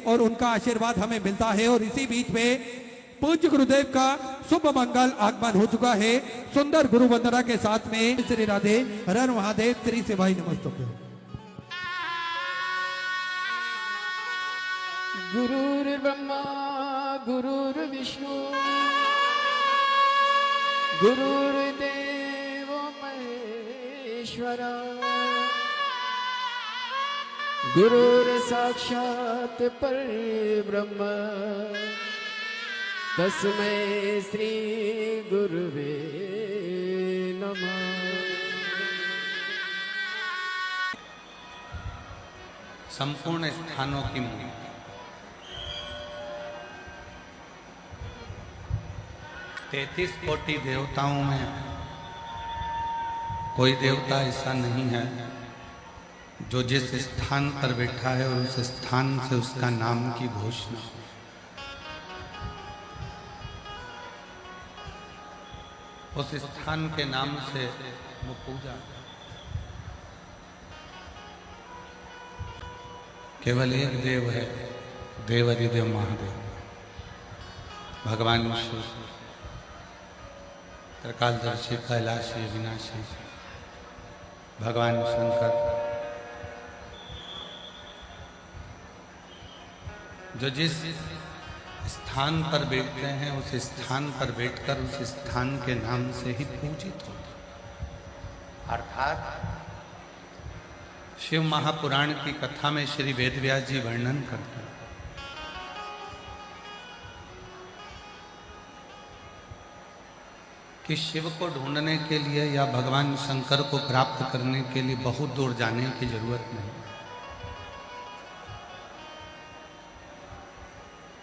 और उनका आशीर्वाद हमें मिलता है। और इसी बीच में पूज्य गुरुदेव का शुभ मंगल आगमन हो चुका है। सुंदर गुरु वंदना के साथ में श्री राधे हर हर महादेव श्री से भाई नमस्तुभ्यं। गुरुर्ब्रह्मा गुरुर्विष्णु गुरुर्देवो महेश्वरा गुरुर्साक्षात् परब्रह्म तस्मै श्री गुरुवे नमः। संपूर्ण स्थानों की मूल 33 कोटि देवताओं में कोई देवता ऐसा नहीं है जो जिस स्थान पर बैठा है और उस स्थान से उसका नाम की घोषणा। उस स्थान के नाम से वो पूजा। केवल एक देव है, देवाधिदेव महादेव भगवान शिव, त्रिकालदर्शी कैलाशी अविनाशी भगवान शंकर, जो जिस स्थान पर बैठते हैं उस स्थान पर बैठकर उस स्थान के नाम से ही पूजित होते। अर्थात शिव महापुराण की कथा में श्री वेदव्यास जी वर्णन करते हैं कि शिव को ढूंढने के लिए या भगवान शंकर को प्राप्त करने के लिए बहुत दूर जाने की जरूरत नहीं।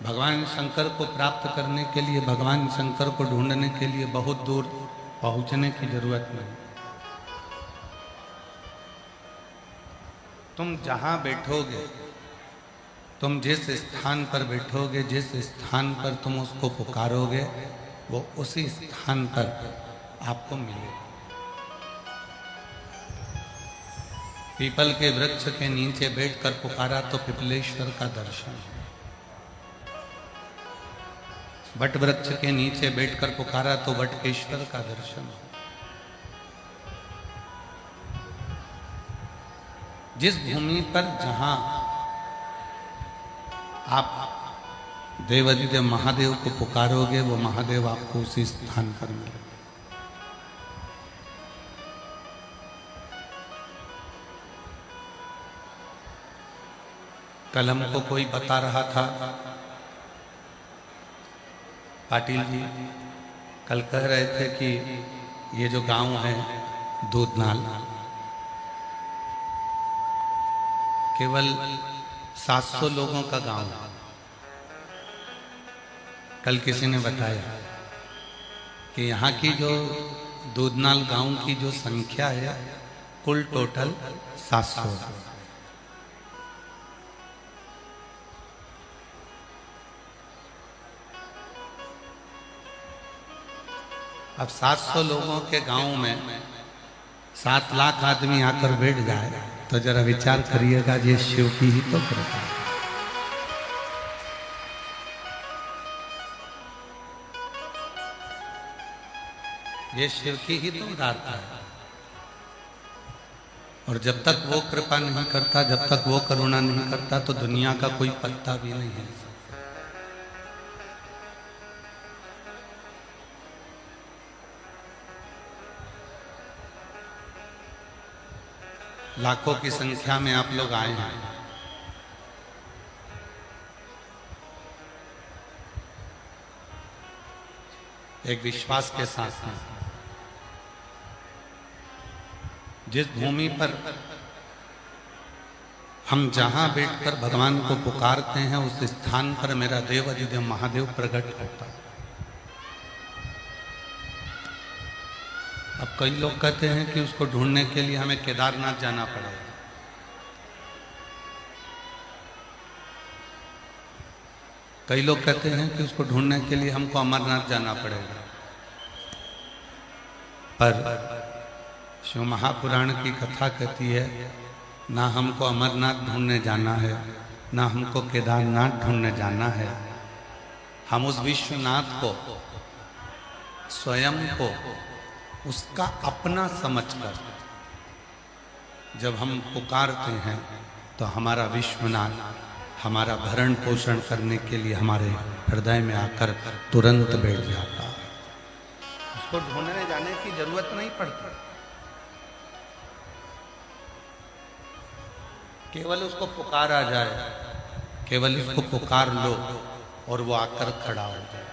भगवान शंकर को प्राप्त करने के लिए, भगवान शंकर को ढूंढने के लिए बहुत दूर पहुंचने की जरूरत नहीं। तुम जहां बैठोगे, तुम जिस स्थान पर बैठोगे, जिस स्थान पर तुम उसको पुकारोगे, वो उसी स्थान पर आपको मिलेगा। पीपल के वृक्ष के नीचे बैठकर पुकारा तो पिपलेश्वर का दर्शन, वट वृक्ष के नीचे बैठकर पुकारा तो वटकेश्वर का दर्शन। जिस भूमि पर जहां आप देवाधिदेव महादेव को पुकारोगे वो महादेव आपको उसी स्थान पर मिलेगा। कल हमको कोई बता रहा था, पाटिल जी कल कह रहे थे कि ये जो गांव है दूधनाल, केवल 700 लोगों का गांव है। कल किसी ने बताया कि यहाँ की जो दूधनाल गांव की जो संख्या है कुल टोटल 700। अब 700 लोगों के गांव में 7 लाख आदमी आकर बैठ जाए तो जरा विचार करिएगा, ये शिव की ही तो कृपा है। ये शिव की ही तो उदारता है। और जब तक वो कृपा नहीं करता, जब तक वो करुणा नहीं करता, तो दुनिया का कोई पत्ता भी नहीं है। लाखों की संख्या में आप लोग आए हैं। एक विश्वास के साथ में जिस भूमि पर हम जहां बैठकर भगवान को पुकारते हैं उस स्थान पर मेरा देव अधिदेव महादेव प्रकट होता है। अब कई लोग कहते हैं कि उसको ढूंढने के लिए हमें केदारनाथ जाना पड़ेगा। कई लोग कहते हैं कि उसको ढूंढने के लिए हमको अमरनाथ जाना पड़ेगा। पर शिव महापुराण की कथा कहती है ना हमको अमरनाथ ढूंढने जाना है, ना हमको केदारनाथ ढूंढने जाना है। हम उस विश्वनाथ को, स्वयं को उसका अपना समझकर जब हम पुकारते हैं तो हमारा विश्वनाथ हमारा भरण पोषण करने के लिए हमारे हृदय में आकर तुरंत बैठ जाता है। उसको ढूंढने जाने की जरूरत नहीं पड़ती, केवल उसको पुकारा जाए, केवल उसको पुकार लो और वो आकर खड़ा हो जाए।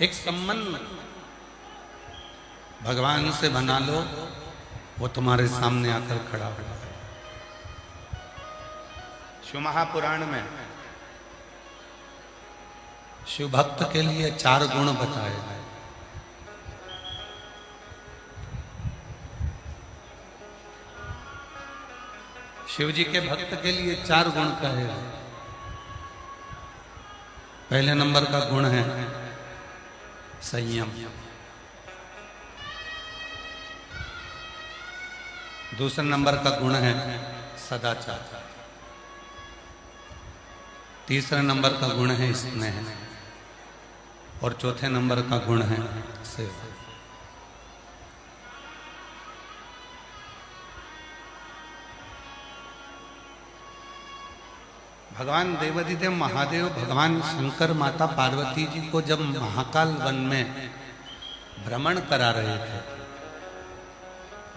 एक संबंध भगवान से बना लो, वो तुम्हारे सामने आकर खड़ा हो जाए। शिव महापुराण में शिव भक्त के लिए 4 गुण बताए गए। शिव जी के भक्त के लिए 4 गुण कहे गए। पहले नंबर का गुण है संयम, दूसरे नंबर का गुण है सदाचार, तीसरे नंबर का गुण है स्नेह और चौथे नंबर का गुण है सेवा। भगवान देवाधिदेव महादेव भगवान शंकर माता पार्वती जी को जब महाकाल वन में भ्रमण करा रहे थे,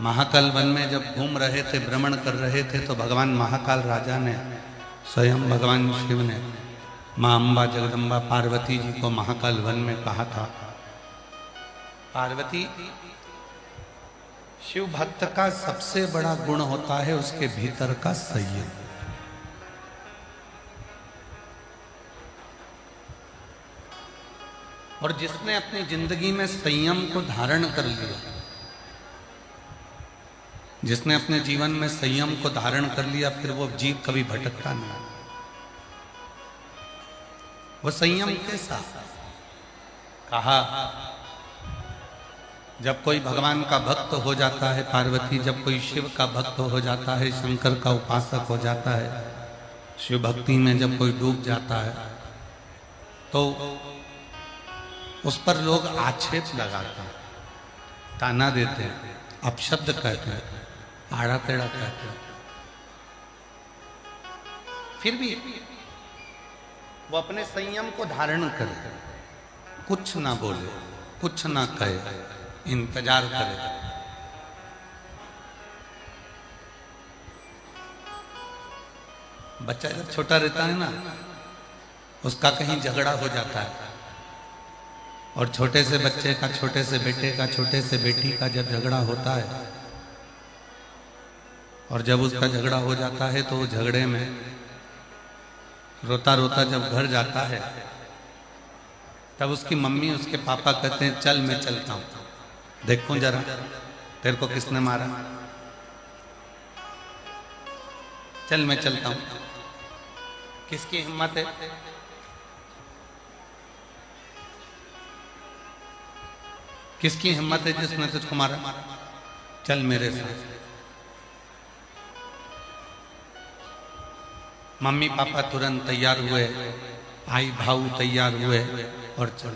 महाकाल वन में जब घूम रहे थे, भ्रमण कर रहे थे, तो भगवान महाकाल राजा ने स्वयं भगवान शिव ने मां अम्बा जगदम्बा पार्वती जी को महाकाल वन में कहा था, पार्वती, शिव भक्त का सबसे बड़ा गुण होता है उसके भीतर का संयम। और जिसने अपनी जिंदगी में संयम को धारण कर लिया, जिसने अपने जीवन में संयम को धारण कर लिया, फिर वो जीव कभी भटकता नहीं। वो संयम के साथ कहा, जब कोई भगवान का भक्त हो जाता है, पार्वती जब कोई शिव का भक्त हो जाता है, शंकर का उपासक हो जाता है, शिव भक्ति में जब कोई डूब जाता है, तो उस पर लोग आक्षेप लगाते हैं, ताना देते हैं, अपशब्द कहते हैं, आड़ा टेढ़ा कहते हैं। फिर भी वो अपने संयम को धारण करे, कुछ ना बोले, कुछ ना कहे, इंतजार करे। बच्चा जब छोटा रहता है ना, उसका कहीं झगड़ा हो जाता है, और छोटे से बच्चे का, छोटे से बेटे का, छोटे से बेटी का जब झगड़ा होता है, और जब उसका झगड़ा हो जाता है, तो वो झगड़े में रोता रोता जब घर जाता है, तब उसकी मम्मी उसके पापा कहते हैं, चल मैं चलता हूं, देखो जरा तेरे को किसने मारा, चल मैं चलता हूं। किसकी हिम्मत है? किसकी हिम्मत है जिसने तुझको मारा? चल मेरे साथ। मम्मी पापा तुरंत तैयार हुए, आई भाऊ तैयार हुए और चल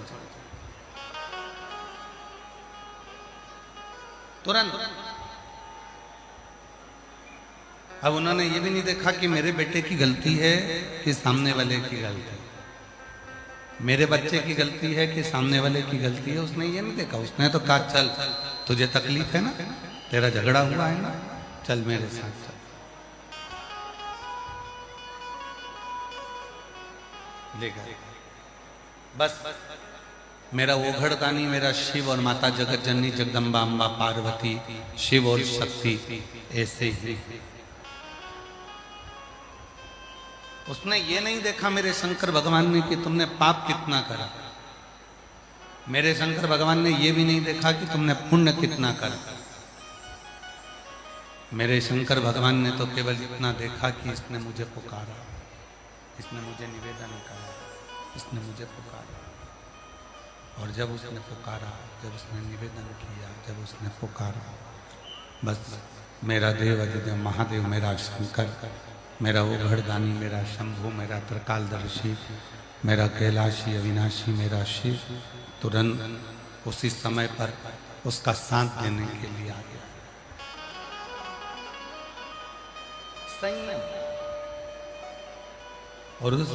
तुरंत। अब उन्होंने ये भी नहीं देखा कि मेरे बेटे की गलती है कि सामने वाले की गलती है, मेरे बच्चे की गलती है कि सामने वाले की गलती है। उसने ये नहीं देखा, उसने तो कहा चल तुझे तकलीफ है ना, तेरा झगड़ा हुआ है ना, चल मेरे साथ चल। ले गए। बस मेरा ओघड़दानी, मेरा शिव और माता जगत जननी जगदम्बा अम्बा पार्वती, शिव और शक्ति ऐसे ही। उसने ये नहीं देखा मेरे शंकर भगवान ने कि तुमने पाप कितना करा, मेरे शंकर भगवान ने ये भी नहीं देखा कि तुमने पुण्य कितना करा। मेरे शंकर भगवान ने तो केवल इतना देखा कि इसने मुझे पुकारा, इसने मुझे निवेदन करा, इसने मुझे पुकारा। और जब उसने पुकारा, जब उसने निवेदन किया, जब उसने पुकारा, बस मेरा देव अधिदेव महादेव, मेरा शंकर, मेरा उघड़दानी, मेरा शंभु, मेरा त्रिकालदर्शी, मेरा कैलाशी अविनाशी, मेरा शिव तुरंत उसी समय पर उसका साथ देने के लिए आ गया। संयम, और उस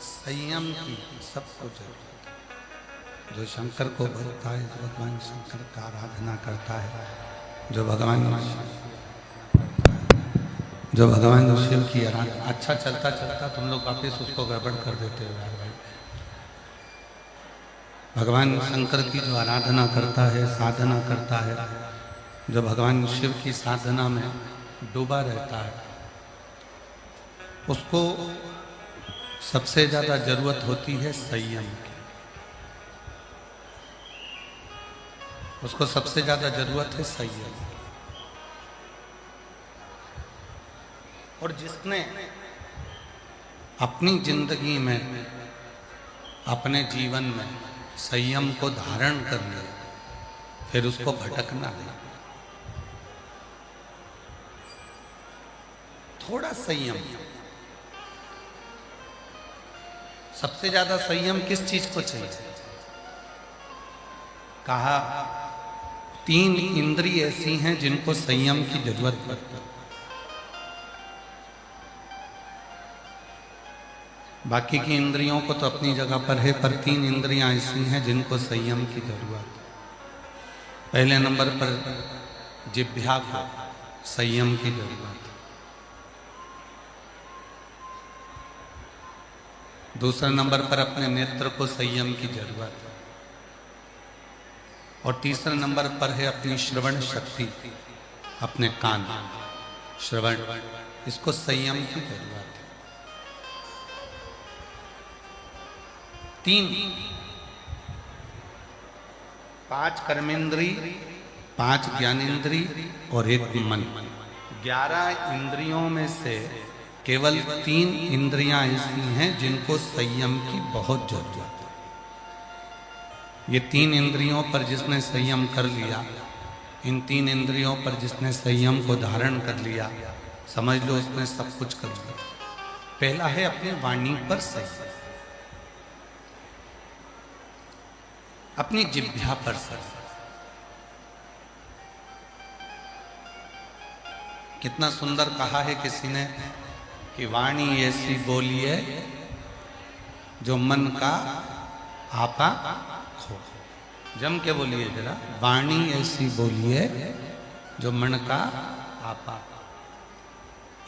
संयम की सबको जरूरत है। जो शंकर को भजता है, जो भगवान शंकर का आराधना करता है, जो भगवान शिव की आराधना, अच्छा चलता चलता तुम लोग वापिस उसको गड़बड़ कर देते हो यार भाई। भगवान शंकर की जो आराधना करता है, साधना करता है, जो भगवान शिव की साधना में डूबा रहता है, उसको सबसे ज्यादा जरूरत होती है संयम की। उसको सबसे ज्यादा जरूरत है संयम। और जिसने अपनी जिंदगी में, अपने जीवन में संयम को धारण कर लिया, फिर उसको भटकना नहीं। थोड़ा संयम, सबसे ज्यादा संयम किस चीज को चाहिए? कहा 3 इंद्रिय ऐसी हैं जिनको संयम की जरूरत पड़ती है। बाकी की इंद्रियों को तो अपनी जगह पर है, पर 3 इंद्रियां ऐसी हैं जिनको संयम की जरूरत है। पहले नंबर पर जिह्वा को संयम की जरूरत है। दूसरे नंबर पर अपने नेत्र को संयम की जरूरत है। और तीसरे नंबर पर है अपनी श्रवण शक्ति, अपने कान, श्रवण, इसको संयम की जरूरत है। 3, 5 कर्मेंद्री, 5 ज्ञानेंद्री और 1 मन। 11 इंद्रियों में से केवल 3 इंद्रियां ऐसी हैं जिनको संयम की बहुत जरूरत है। ये 3 इंद्रियों पर जिसने संयम कर लिया, इन 3 इंद्रियों पर जिसने संयम को धारण कर लिया, समझ लो उसने सब कुछ कर लिया। पहला है अपनी वाणी पर संयम, अपनी जिह्वा पर संयम। कितना सुंदर कहा है किसी ने कि वाणी ऐसी बोलिए जो मन का आपा खो। जम के बोलिए जरा, वाणी ऐसी बोलिए जो मन का आपा।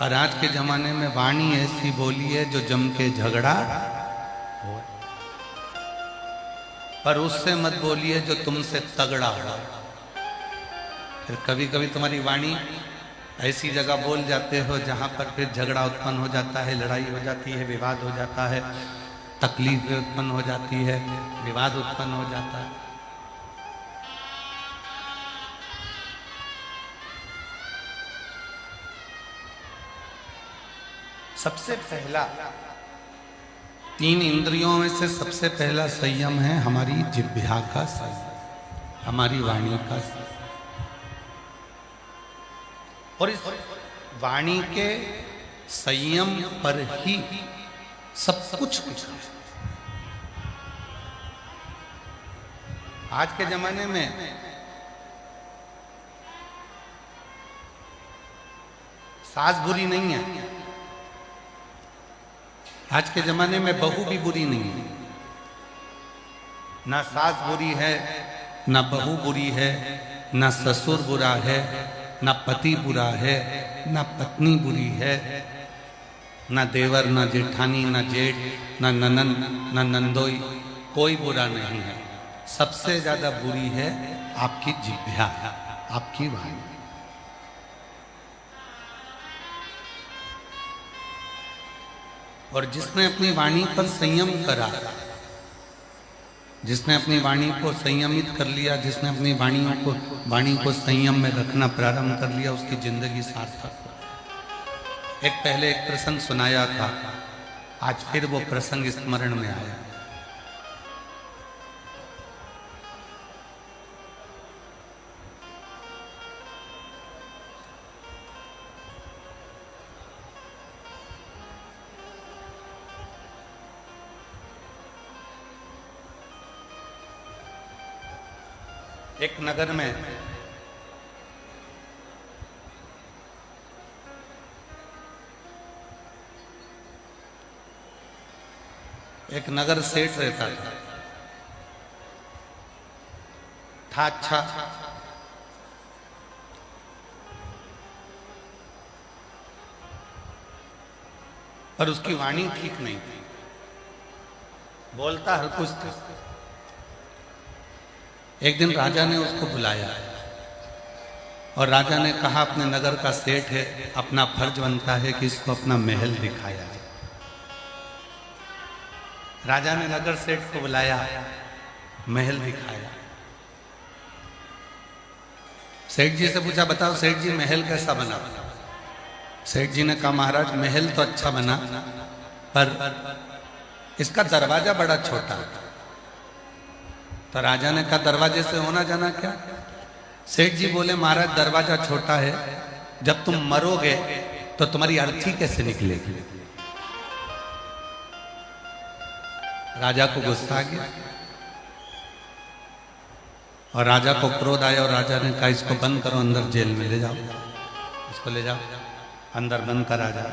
और आज के जमाने में वाणी ऐसी बोलिए जो जम के झगड़ा हो, पर उससे मत बोलिए जो तुमसे तगड़ा हो। फिर कभी कभी तुम्हारी वाणी ऐसी जगह बोल जाते हो जहां पर फिर झगड़ा उत्पन्न हो जाता है, लड़ाई हो जाती है, विवाद हो जाता है, तकलीफ उत्पन्न हो जाती है, विवाद उत्पन्न हो जाता है। सबसे पहला 3 इंद्रियों में से सबसे पहला संयम है हमारी जिह्वा का संयम, हमारी वाणी का संयम। और इस वाणी के संयम पर ही सब कुछ है। आज के जमाने में सास बुरी नहीं है, आज के जमाने में बहू भी बुरी नहीं है। ना सास बुरी है, ना बहू बुरी है, ना ससुर बुरा है, ना पति बुरा है, ना पत्नी बुरी है, ना देवर, ना जेठानी, ना जेठ, ना ननन, ना नंदोई, कोई बुरा नहीं है। सबसे ज्यादा बुरी है आपकी जिह्वा, आपकी वाणी। और जिसने अपनी वाणी पर संयम करा, जिसने अपनी वाणी को संयमित कर लिया, जिसने अपनी वाणी को संयम में रखना प्रारंभ कर लिया, उसकी जिंदगी सार्थक हो। पहले एक प्रसंग सुनाया था, आज फिर वो प्रसंग स्मरण में आया। एक नगर में एक नगर सेठ रहता था अच्छा, पर उसकी वाणी ठीक नहीं थी, बोलता हर कुछ था। एक दिन राजा ने उसको बुलाया और राजा ने कहा अपने नगर का सेठ है, अपना फर्ज बनता है कि इसको अपना महल दिखाया है। राजा ने नगर सेठ को बुलाया, महल दिखाया। सेठ जी से पूछा, बताओ सेठ जी महल कैसा बना? सेठ जी ने कहा, महाराज महल तो अच्छा बना, पर इसका दरवाजा बड़ा छोटा है। तो राजा ने कहा, दरवाजे से होना जाना क्या? सेठ जी बोले, महाराज दरवाजा छोटा है, जब तुम मरोगे तो तुम्हारी अर्थी कैसे निकलेगी? राजा को गुस्सा आ गया और राजा को क्रोध आया और राजा ने कहा, इसको बंद करो, अंदर जेल में ले जाओ, इसको ले जाओ, अंदर बंद करा जाए।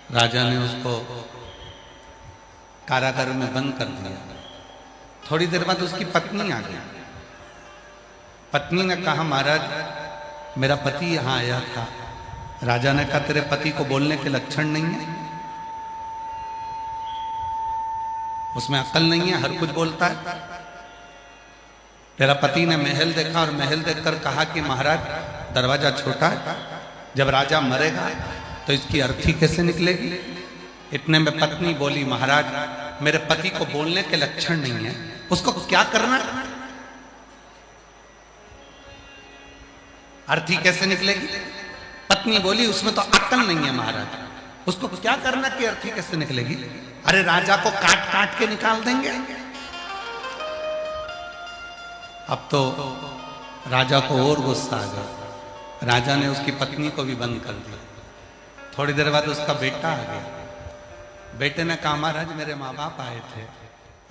राजा ने उसको कारागार में बंद कर दिया। थोड़ी देर बाद उसकी पत्नी आ गई। पत्नी ने कहा, महाराज मेरा पति यहां आया था। राजा ने कहा, तेरे पति को बोलने के लक्षण नहीं है, उसमें अक्ल नहीं है, हर कुछ बोलता है। तेरा पति ने महल देखा और महल देखकर कहा कि महाराज दरवाजा छोटा है, जब राजा मरेगा तो इसकी अर्थी कैसे निकलेगी? इतने में पत्नी बोली, महाराज मेरे पति को बोलने के लक्षण नहीं है, उसको क्या करना? अर्थी कैसे निकलेगी? पत्नी बोली, उसमें तो अक्ल नहीं है महाराज, उसको क्या करना कि अर्थी कैसे निकलेगी? अरे राजा को काट काट के निकाल देंगे। अब तो राजा को और गुस्सा आ गया। राजा ने उसकी पत्नी को भी बंद कर दिया। थोड़ी देर बाद उसका बेटा आ गया। बेटे ने कहा, महाराज मेरे माँ बाप आए थे।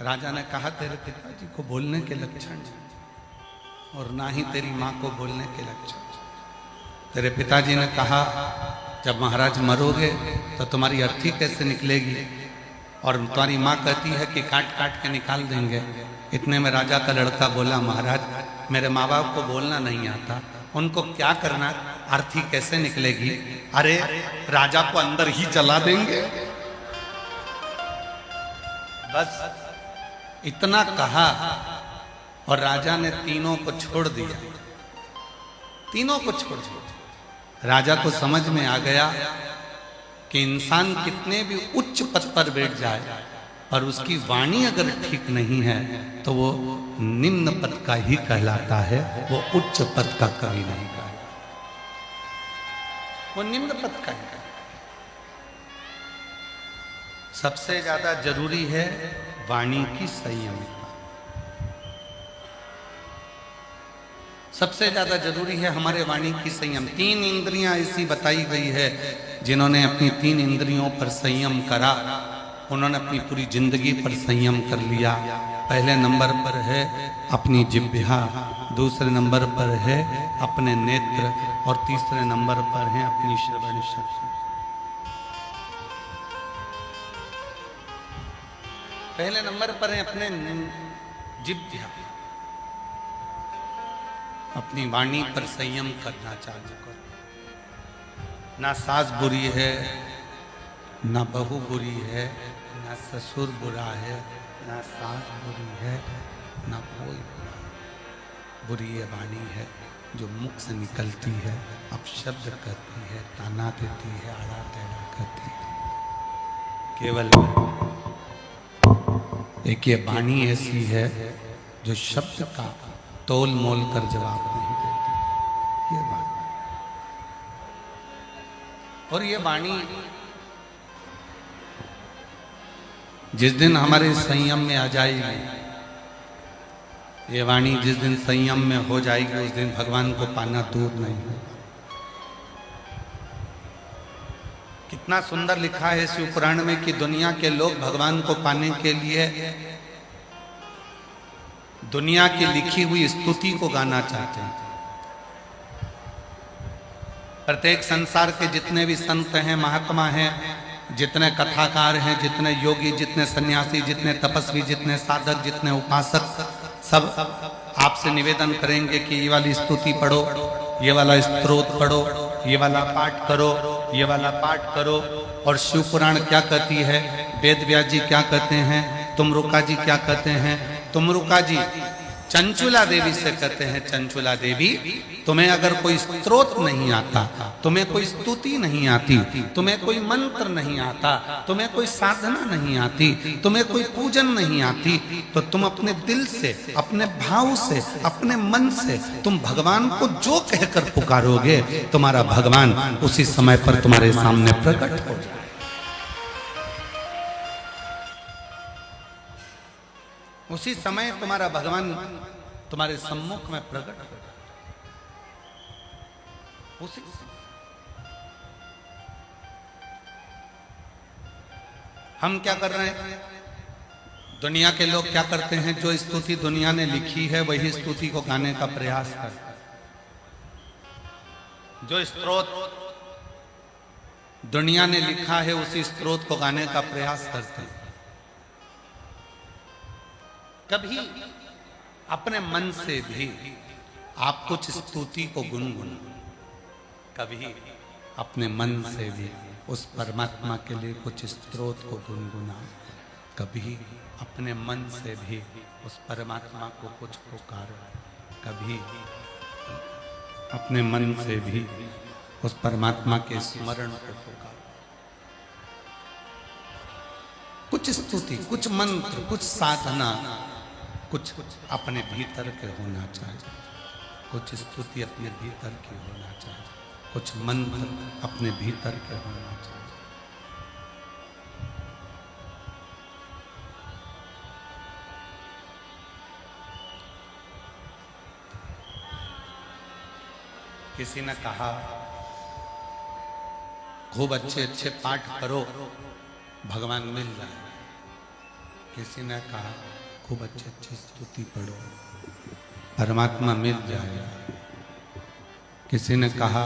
राजा ने कहा, तेरे पिताजी को बोलने के लक्षण और ना ही तेरी माँ को बोलने के लक्षण। तेरे पिताजी ने कहा, जब महाराज मरोगे तो तुम्हारी अर्थी कैसे निकलेगी? और तुम्हारी माँ कहती है कि काट काट के निकाल देंगे। इतने में राजा का लड़का बोला, महाराज मेरे माँ बाप को बोलना नहीं आता, उनको क्या करना? अर्थी कैसे निकलेगी? अरे राजा को अंदर ही जला देंगे। बस इतना कहा और राजा ने तीनों को छोड़ दिया। तीनों को छोड़ दिया। राजा को समझ में आ गया कि इंसान कितने भी उच्च पद पर बैठ जाए और उसकी वाणी अगर ठीक नहीं है तो वो निम्न पद का ही कहलाता है, वो उच्च पद का कभी नहीं कहलाता, वो निम्न पद का ही। सबसे ज्यादा जरूरी है वाणी की संयमिता। सबसे ज्यादा जरूरी है हमारे वाणी की संयम। 3 इंद्रियां ऐसी बताई गई है, जिन्होंने अपनी 3 इंद्रियों पर संयम करा, उन्होंने अपनी पूरी जिंदगी पर संयम कर लिया। पहले नंबर पर है अपनी जिह्वा, दूसरे नंबर पर है अपने नेत्र और तीसरे नंबर पर है अपनी श्रवण शक्ति। पहले नंबर पर है अपने जिह्वा, अपनी वाणी पर संयम करना चालू करो। ना सास बुरी है, ना बहू बुरी है, ना ससुर बुरा है, ना सास बुरी है, ना कोई बुरी है वाणी है जो मुख से निकलती है, अपशब्द करती है, ताना देती है, आड़ा टेढ़ा करती है। केवल एक ये वाणी ऐसी है जो शब्द का तोल मोल कर जवाब नहीं देती, ये वाणी। और ये वाणी जिस दिन हमारे संयम में आ जाएगी, ये वाणी जिस दिन संयम में हो जाएगी, उस दिन भगवान को पाना दूर नहीं है। कितना सुंदर लिखा है शिव पुराण में कि दुनिया के लोग भगवान को पाने के लिए दुनिया की लिखी हुई स्तुति को गाना चाहते हैं। प्रत्येक संसार के जितने भी संत हैं, महात्मा हैं, जितने कथाकार हैं, जितने योगी, जितने सन्यासी, जितने तपस्वी, जितने साधक, जितने उपासक, सब आपसे निवेदन करेंगे कि ये वाली स्तुति पढ़ो, ये वाला स्तोत्र पढ़ो, ये वाला पाठ करो, ये वाला पाठ करो। और शिव पुराण क्या कहती है, वेद व्यास जी क्या कहते हैं, तुमरुका जी क्या कहते हैं। तुमरुका जी चंचुला देवी से कहते हैं, चंचुला देवी तुम्हें अगर कोई स्तोत्र नहीं आता, तुम्हें कोई स्तुति नहीं आती, तुम्हें कोई मंत्र नहीं आता, तुम्हें कोई साधना नहीं आती, तुम्हें कोई पूजन नहीं आती, तो तुम अपने दिल से, अपने भाव से, अपने मन से तुम भगवान को जो कहकर पुकारोगे, तुम्हारा भगवान उसी समय पर तुम्हारे सामने प्रकट हो जाए। उसी समय तुम्हारा भगवान तुम्हारे सम्मुख में प्रकट हो। उसी हम क्या कर रहे हैं, दुनिया के लोग क्या करते हैं, जो स्तुति दुनिया ने लिखी है वही स्तुति को गाने का प्रयास करते हैं। जो स्तोत्र दुनिया ने लिखा है उसी स्तोत्र को गाने का प्रयास करते हैं। कभी अपने मन से भी आप कुछ स्तुति को गुनगुनाओ, कभी अपने मन से भी उस परमात्मा के लिए कुछ स्तोत्र को गुनगुनाओ, कभी अपने मन से भी उस परमात्मा को कुछ पुकारो, कभी अपने मन से भी उस परमात्मा के स्मरण को पुकारो। कुछ स्तुति, कुछ मंत्र, कुछ साधना, कुछ अपने भीतर के होना चाहिए, कुछ स्तुति अपने भीतर की होना चाहिए, कुछ मंत्र अपने भीतर के होना चाहिए। किसी ने कहा खूब अच्छे अच्छे पाठ करो भगवान मिल जाए। किसी ने कहा खूब अच्छी अच्छी स्तुति पढ़ो परमात्मा मिल जाएगा। किसी ने कहा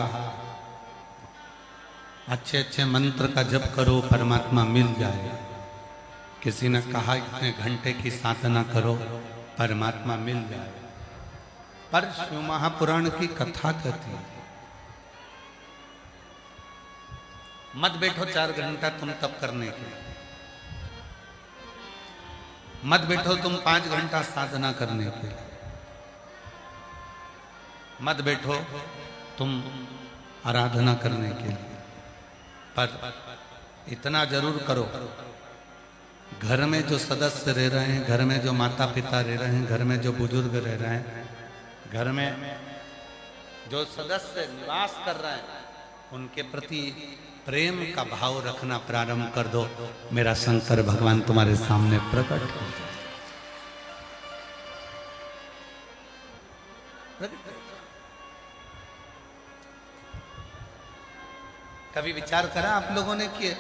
अच्छे अच्छे मंत्र का जप करो परमात्मा मिल जाएगा। किसी ने कहा इतने घंटे की साधना करो परमात्मा मिल जाएगा। पर शिव महापुराण की कथा कहती है मत बैठो 4 घंटा तुम तप करने के लिए, मत बैठो तुम 5 घंटा साधना करने के लिए, मत बैठो तुम आराधना करने के लिए, पर इतना जरूर करो घर में जो सदस्य रह रहे हैं, घर में जो माता पिता रह रहे हैं, घर में जो बुजुर्ग रह रहे हैं, घर में जो सदस्य निवास कर रहे हैं, उनके प्रति प्रेम का भाव रखना प्रारंभ कर दो। मेरा शंकर भगवान तुम्हारे सामने प्रकट हो जाए। कभी विचार करा आप लोगों ने कि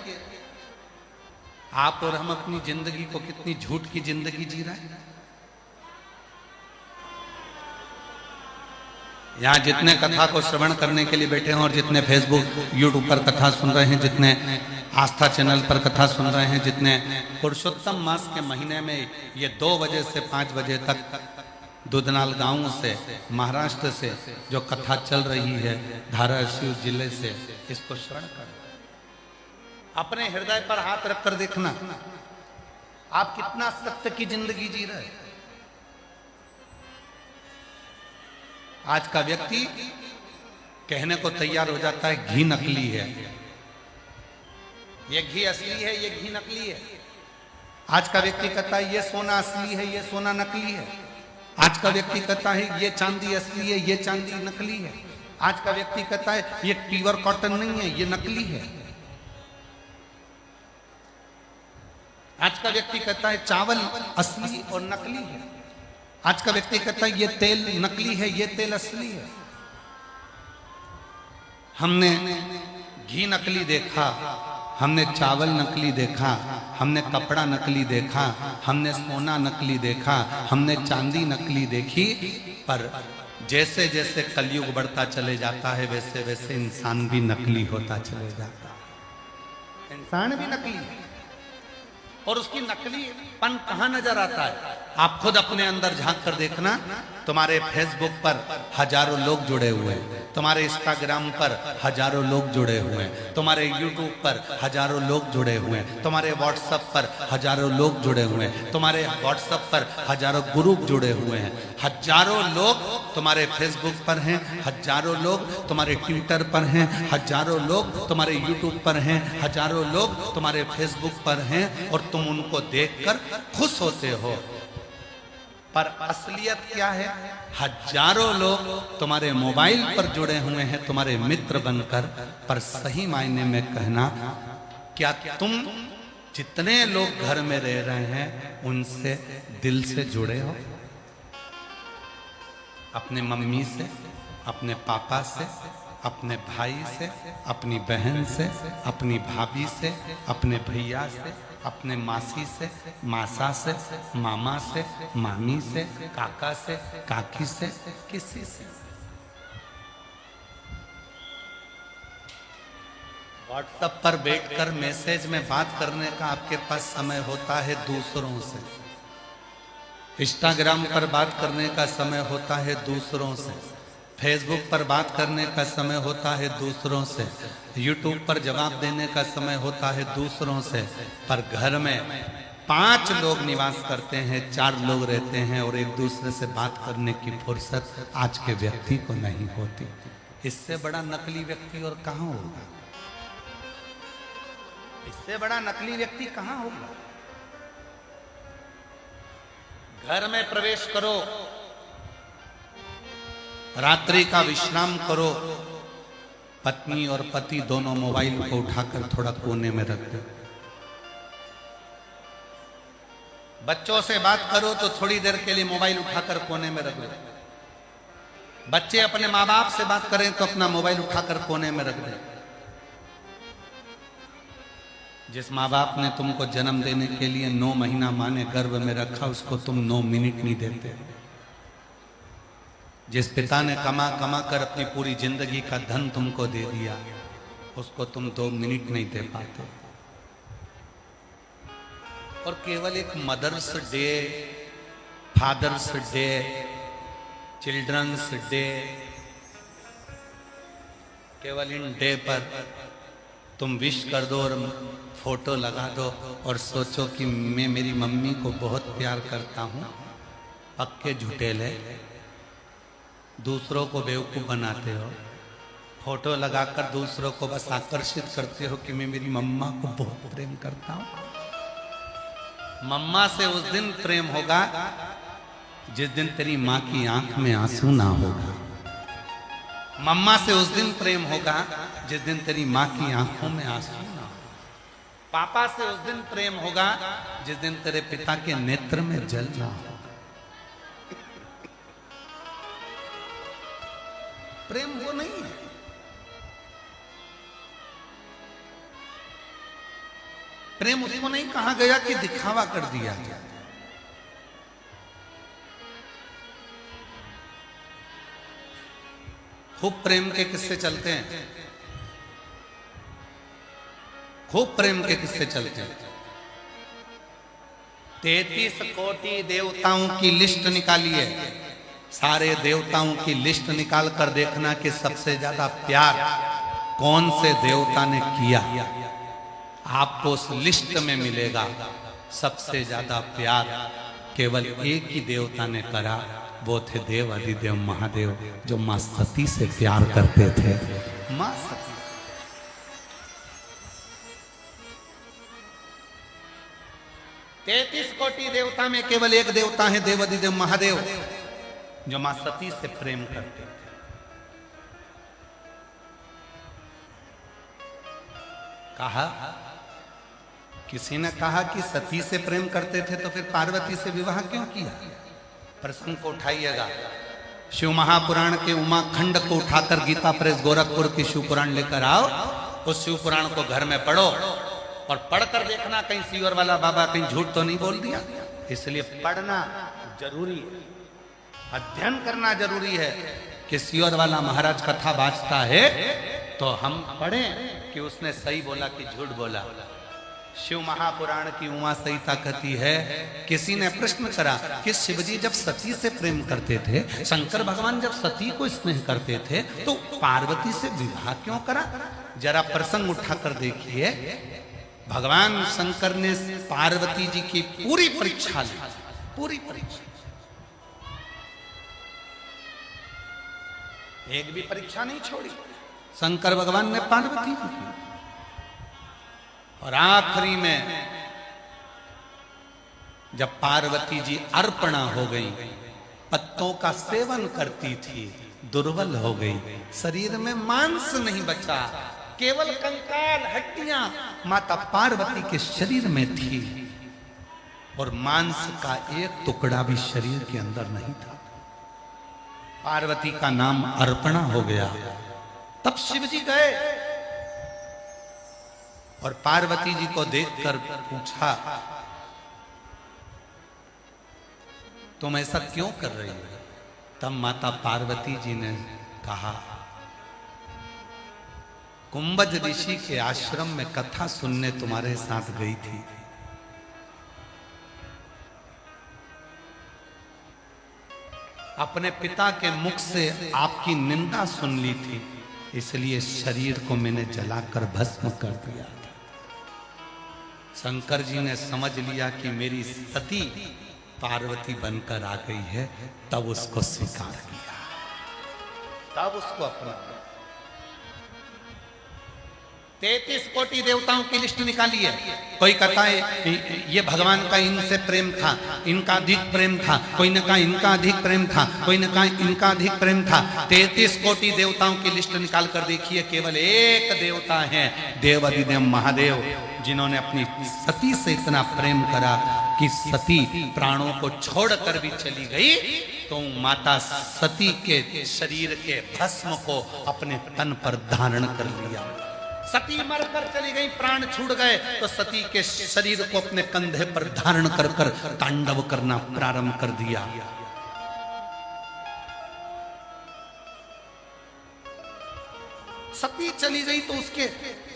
आप और हम अपनी जिंदगी को कितनी झूठ की जिंदगी जी रहे हैं। यहाँ जितने कथा को श्रवण करने के लिए बैठे हैं और जितने फेसबुक यूट्यूब पर कथा सुन रहे हैं, जितने आस्था चैनल पर कथा सुन रहे हैं, जितने पुरुषोत्तम मास के महीने में ये 2 बजे से 5 बजे तक दुधनाल गांव से, महाराष्ट्र से जो कथा चल रही है, धाराशिव जिले से, इसको श्रवण कर अपने हृदय पर हाथ रखकर देखना आप कितना सत्य की जिंदगी जी रहे हैं। आज का व्यक्ति कहने को तैयार हो जाता है घी नकली है, ये घी असली है, ये घी नकली है। आज का व्यक्ति कहता है ये सोना असली है, ये सोना नकली है। आज का व्यक्ति कहता है ये चांदी असली है, ये चांदी नकली है। आज का व्यक्ति कहता है ये प्योर कॉटन नहीं है, ये नकली है। आज का व्यक्ति कहता है चावल असली और नकली है। आज का व्यक्ति कहता है ये तेल नकली है, ये तेल असली है। हमने घी नकली देखा हमने चावल नकली देखा, हमने कपड़ा नकली देखा, हमने सोना नकली देखा, हमने चांदी नकली देखी, पर जैसे जैसे कलयुग बढ़ता चले जाता है वैसे वैसे इंसान भी नकली होता चले जाता है। इंसान भी नकली है। और उसकी नकलीपन कहां नजर आता है? आप खुद अपने अंदर झांक कर देखना। तुम्हारे फेसबुक पर हजारों लोग जुड़े हुए हैं, तुम्हारे इंस्टाग्राम पर हजारों लोग जुड़े हुए हैं, तुम्हारे यूट्यूब पर हजारों लोग जुड़े हुए हैं, तुम्हारे व्हाट्सएप पर हजारों लोग जुड़े हुए हैं, तुम्हारे व्हाट्सएप पर हजारों ग्रुप जुड़े हुए हैं, हजारों लोग तुम्हारे फेसबुक पर हैं, हजारों लोग तुम्हारे ट्विटर पर हैं, हजारों लोग तुम्हारे यूट्यूब पर हैं, हजारों लोग तुम्हारे फेसबुक पर हैं, और तुम उनको देखकर खुश होते हो। पर असलियत क्या है? हजारों लोग तुम्हारे मोबाइल पर जुड़े हुए हैं तुम्हारे मित्र बनकर, पर सही मायने में कहना, क्या तुम जितने लोग घर में रह रहे हैं उनसे दिल से जुड़े हो? अपने मम्मी से, अपने पापा से, अपने भाई से, अपनी बहन से, अपनी भाभी से, अपने भैया से, अपने मासी से, मासा से, मामा से, मामी से, काका से, काकी से, किसी से? व्हाट्सएप पर बैठकर मैसेज में बात करने का आपके पास समय होता है दूसरों से, इंस्टाग्राम पर बात करने का समय होता है दूसरों से, फेसबुक पर बात करने का समय होता है दूसरों से, यूट्यूब पर जवाब देने का समय होता है दूसरों से, पर घर में 5 लोग निवास करते हैं, 4 लोग रहते हैं, और एक दूसरे से बात करने की फुर्सत आज के व्यक्ति को नहीं होती। इससे बड़ा नकली व्यक्ति और कहां होगा? इससे बड़ा नकली व्यक्ति कहां होगा? घर में प्रवेश करो, रात्रि का विश्राम करो, पत्नी और पति दोनों मोबाइल को उठाकर थोड़ा कोने में रख दो। बच्चों से बात करो तो थोड़ी देर के लिए मोबाइल उठाकर कोने में रख दो। बच्चे अपने माँ बाप से बात करें तो अपना मोबाइल उठाकर कोने में रख दो। जिस माँ बाप ने तुमको जन्म देने के लिए 9 महीना माँ ने गर्भ में रखा, उसको तुम 9 मिनट नहीं देते। जिस पिता ने कमा कमा कर अपनी पूरी जिंदगी का धन तुमको दे दिया, उसको तुम 2 मिनट नहीं दे पाते। और केवल एक mother's day, father's day, children's day, केवल इन डे पर तुम विश कर दो और फोटो लगा दो और सोचो कि मैं मेरी मम्मी को बहुत प्यार करता हूं। पक्के झूठेले, दूसरों को बेवकूफ बनाते हो, फोटो लगाकर दूसरों को बस आकर्षित करते हो कि मैं मेरी मम्मा को बहुत प्रेम करता हूं। मम्मा से उस दिन प्रेम होगा जिस दिन तेरी माँ की आंख में आंसू ना होगा। मम्मा से उस दिन प्रेम होगा जिस दिन तेरी माँ की आंखों में आंसू ना होगा। पापा से उस दिन प्रेम होगा जिस दिन तेरे पिता के नेत्र में जल ना हो। प्रेम वो नहीं है। प्रेम उसको नहीं कहा गया कि दिखावा कर दिया गया। खूब प्रेम के किस्से चलते हैं, खूब प्रेम के किस्से चलते हैं। 33 कोटि देवताओं की लिस्ट निकालिए, सारे देवताओं की लिस्ट निकाल कर देखना कि सबसे ज्यादा प्यार कौन से देवता ने किया। आपको उस लिस्ट में मिलेगा सबसे ज्यादा प्यार केवल एक ही देवता ने करा, वो थे देव अधिदेव महादेव, जो मां सती से प्यार करते थे। मां सती 33 कोटि देवता में केवल एक देवता है देव अधिदेव महादेव, जो मां सती से प्रेम करते थे। कहा, किसी ने कहा कि सती से प्रेम करते थे तो फिर पार्वती से विवाह क्यों किया? प्रसंग को उठाइएगा, शिव महापुराण के उमा खंड को उठाकर गीता प्रेस गोरखपुर की शिव पुराण लेकर आओ, उस शिव पुराण को घर में पढ़ो। और पढ़कर देखना कहीं सीवर वाला बाबा कहीं झूठ तो नहीं बोल दिया। इसलिए पढ़ना जरूरी है, अध्ययन करना जरूरी है कि सीवर वाला महाराज कथा बाजता है तो हम पढ़ें कि उसने सही बोला कि झूठ बोला। शिव महापुराण की उमा संहिता कहती है, किसी ने प्रश्न करा कि शिवजी जब सती से प्रेम करते थे, शंकर भगवान जब सती को स्नेह करते थे, तो पार्वती से विवाह क्यों करा? जरा प्रसंग उठाकर देखिए। भगवान शंकर ने पार्वती जी की पूरी परीक्षा ली, पूरी परीक्षा, एक भी परीक्षा नहीं छोड़ी शंकर भगवान ने पार्वती जी की। और आखिरी में जब पार्वती जी अर्पणा हो गई, पत्तों का सेवन करती थी, दुर्बल हो गई, शरीर में मांस नहीं बचा, केवल कंकाल हड्डियां माता पार्वती के शरीर में थी और मांस का एक टुकड़ा भी शरीर के अंदर नहीं था। पार्वती का नाम अर्पणा हो गया। तब शिव जी गए और पार्वती जी को देखकर पूछा, तुम ऐसा क्यों कर रही हो? तब माता पार्वती जी ने कहा, कुंभज ऋषि के आश्रम में कथा सुनने तुम्हारे साथ गई थी। अपने पिता के मुख से आपकी निंदा सुन ली थी, इसलिए शरीर को मैंने जलाकर भस्म कर दिया था। शंकर जी ने समझ लिया कि मेरी सती पार्वती बनकर आ गई है, तब उसको स्वीकार किया, तब उसको अपना 33 कोटि देवताओं की लिस्ट निकाली है। कोई कहता है ये भगवान का इनसे प्रेम था, इनका अधिक प्रेम था, कोई ने कहा इनका अधिक प्रेम था, कोई ने कहा इनका अधिक प्रेम था। 33 कोटि देवताओं की लिस्ट निकाल कर देखिए, केवल एक देवता है, देवाधिदेव महादेव, जिन्होंने अपनी सती से इतना प्रेम करा कि सती प्राणों को छोड़कर भी चली गई तो माता सती के शरीर के भस्म को अपने तन पर धारण कर लिया। सती मरकर चली गई, प्राण छूट गए, तो सती के शरीर को अपने कंधे पर धारण कर कर तांडव करना प्रारंभ कर दिया। सती चली गई तो उसके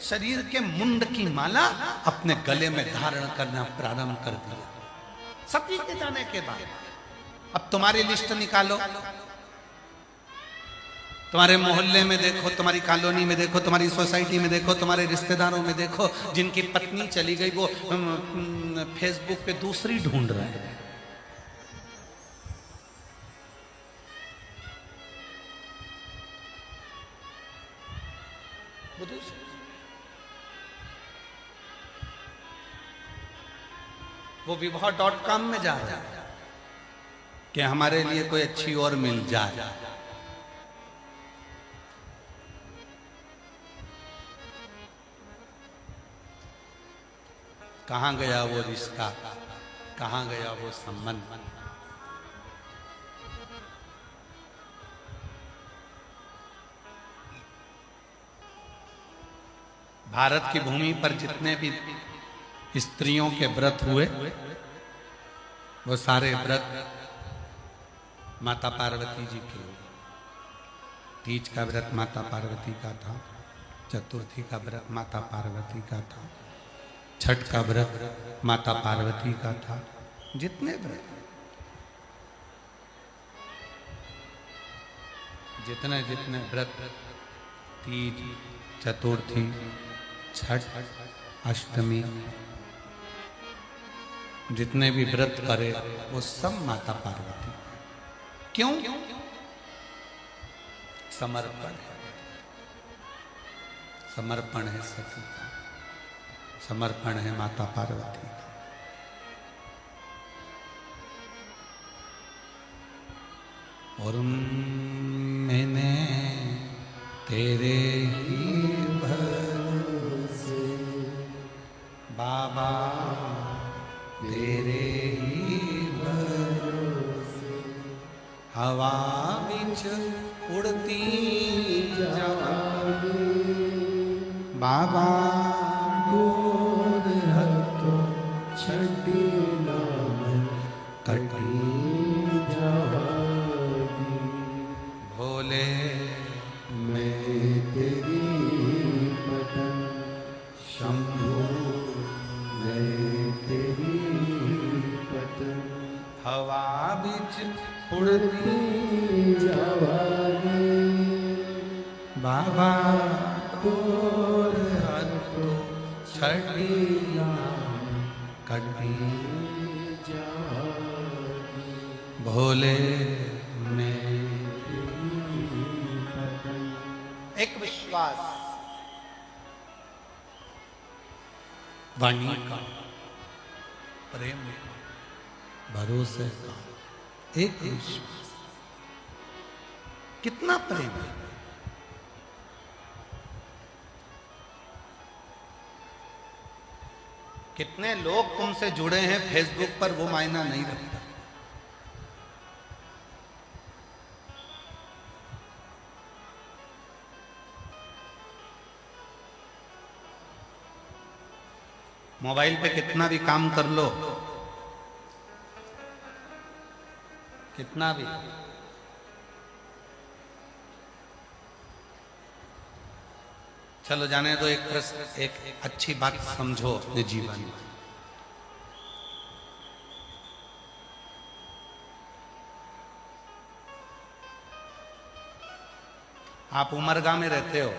शरीर के मुंड की माला अपने गले में धारण करना प्रारंभ कर दिया। सती के जाने के बाद अब तुम्हारी लिस्ट निकालो, तुम्हारे मोहल्ले में देखो, तुम्हारी कॉलोनी में देखो, तुम्हारी सोसाइटी में देखो, तुम्हारे रिश्तेदारों में देखो, जिनकी पत्नी चली गई वो फेसबुक पे दूसरी ढूंढ रहे हैं। वो विवाह.com में जा रहा है कि हमारे लिए कोई अच्छी और मिल जाए। कहां गया वो रिश्ता, कहां गया वो संबंध? भारत की भूमि पर जितने भी स्त्रियों के व्रत हुए वो सारे व्रत माता पार्वती जी के। तीज का व्रत माता पार्वती का था, चतुर्थी का व्रत माता पार्वती का था, छठ का व्रत माता पार्वती का था। जितने व्रत, जितने जितने व्रत, तीज, चतुर्थी, छठ, अष्टमी, जितने भी व्रत करे वो सब माता पार्वती। क्यों? समर्पण है, समर्पण है सती का, समर्पण है माता पार्वती का। और मैंने तेरे ही भरोसे बाबा, तेरे ही भरोसे हवा बिच उड़ती जाऊं बाबा, भोले मैं तेरी पतन शंभो, मैं तेरी पतन हवा बिच उड़ती जवानी बाबा तोर हर तो छड़िया कटी भोले में। एक विश्वास वाणी का, प्रेम का, भरोसे का, एक विश्वास। कितना प्रेम है। कितने लोग तुमसे जुड़े हैं फेसबुक पर, वो मायना नहीं रखता। मोबाइल पे कितना भी काम कर लो, कितना भी, चलो जाने दो। एक प्रश्न, एक अच्छी बात समझो अपने जीवन में। आप उमरगा में रहते हो,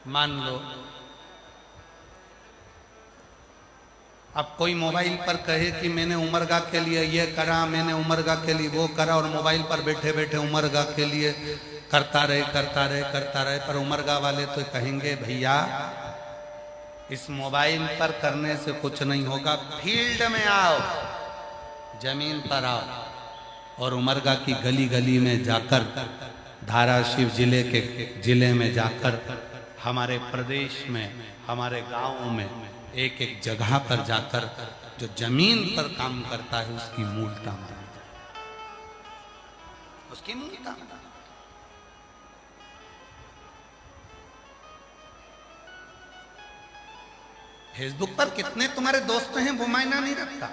मान लो अब कोई मोबाइल पर कहे कि मैंने उमरगा के लिए ये करा, मैंने उमरगा के लिए वो करा, और मोबाइल पर बैठे बैठे उमरगा के लिए करता रहे करता रहे करता रहे। पर उमरगा वाले तो कहेंगे भैया इस मोबाइल पर करने से कुछ नहीं होगा, फील्ड में आओ, जमीन पर आओ, और उमरगा की गली गली में जाकर, धाराशिव जिले में जाकर, हमारे प्रदेश में, हमारे गांव में, एक एक जगह पर जाकर जो जमीन पर काम करता है उसकी मूलता मानी जाए, उसकी मूलता। फेसबुक पर कितने तुम्हारे दोस्त हैं वो मायना नहीं रखता।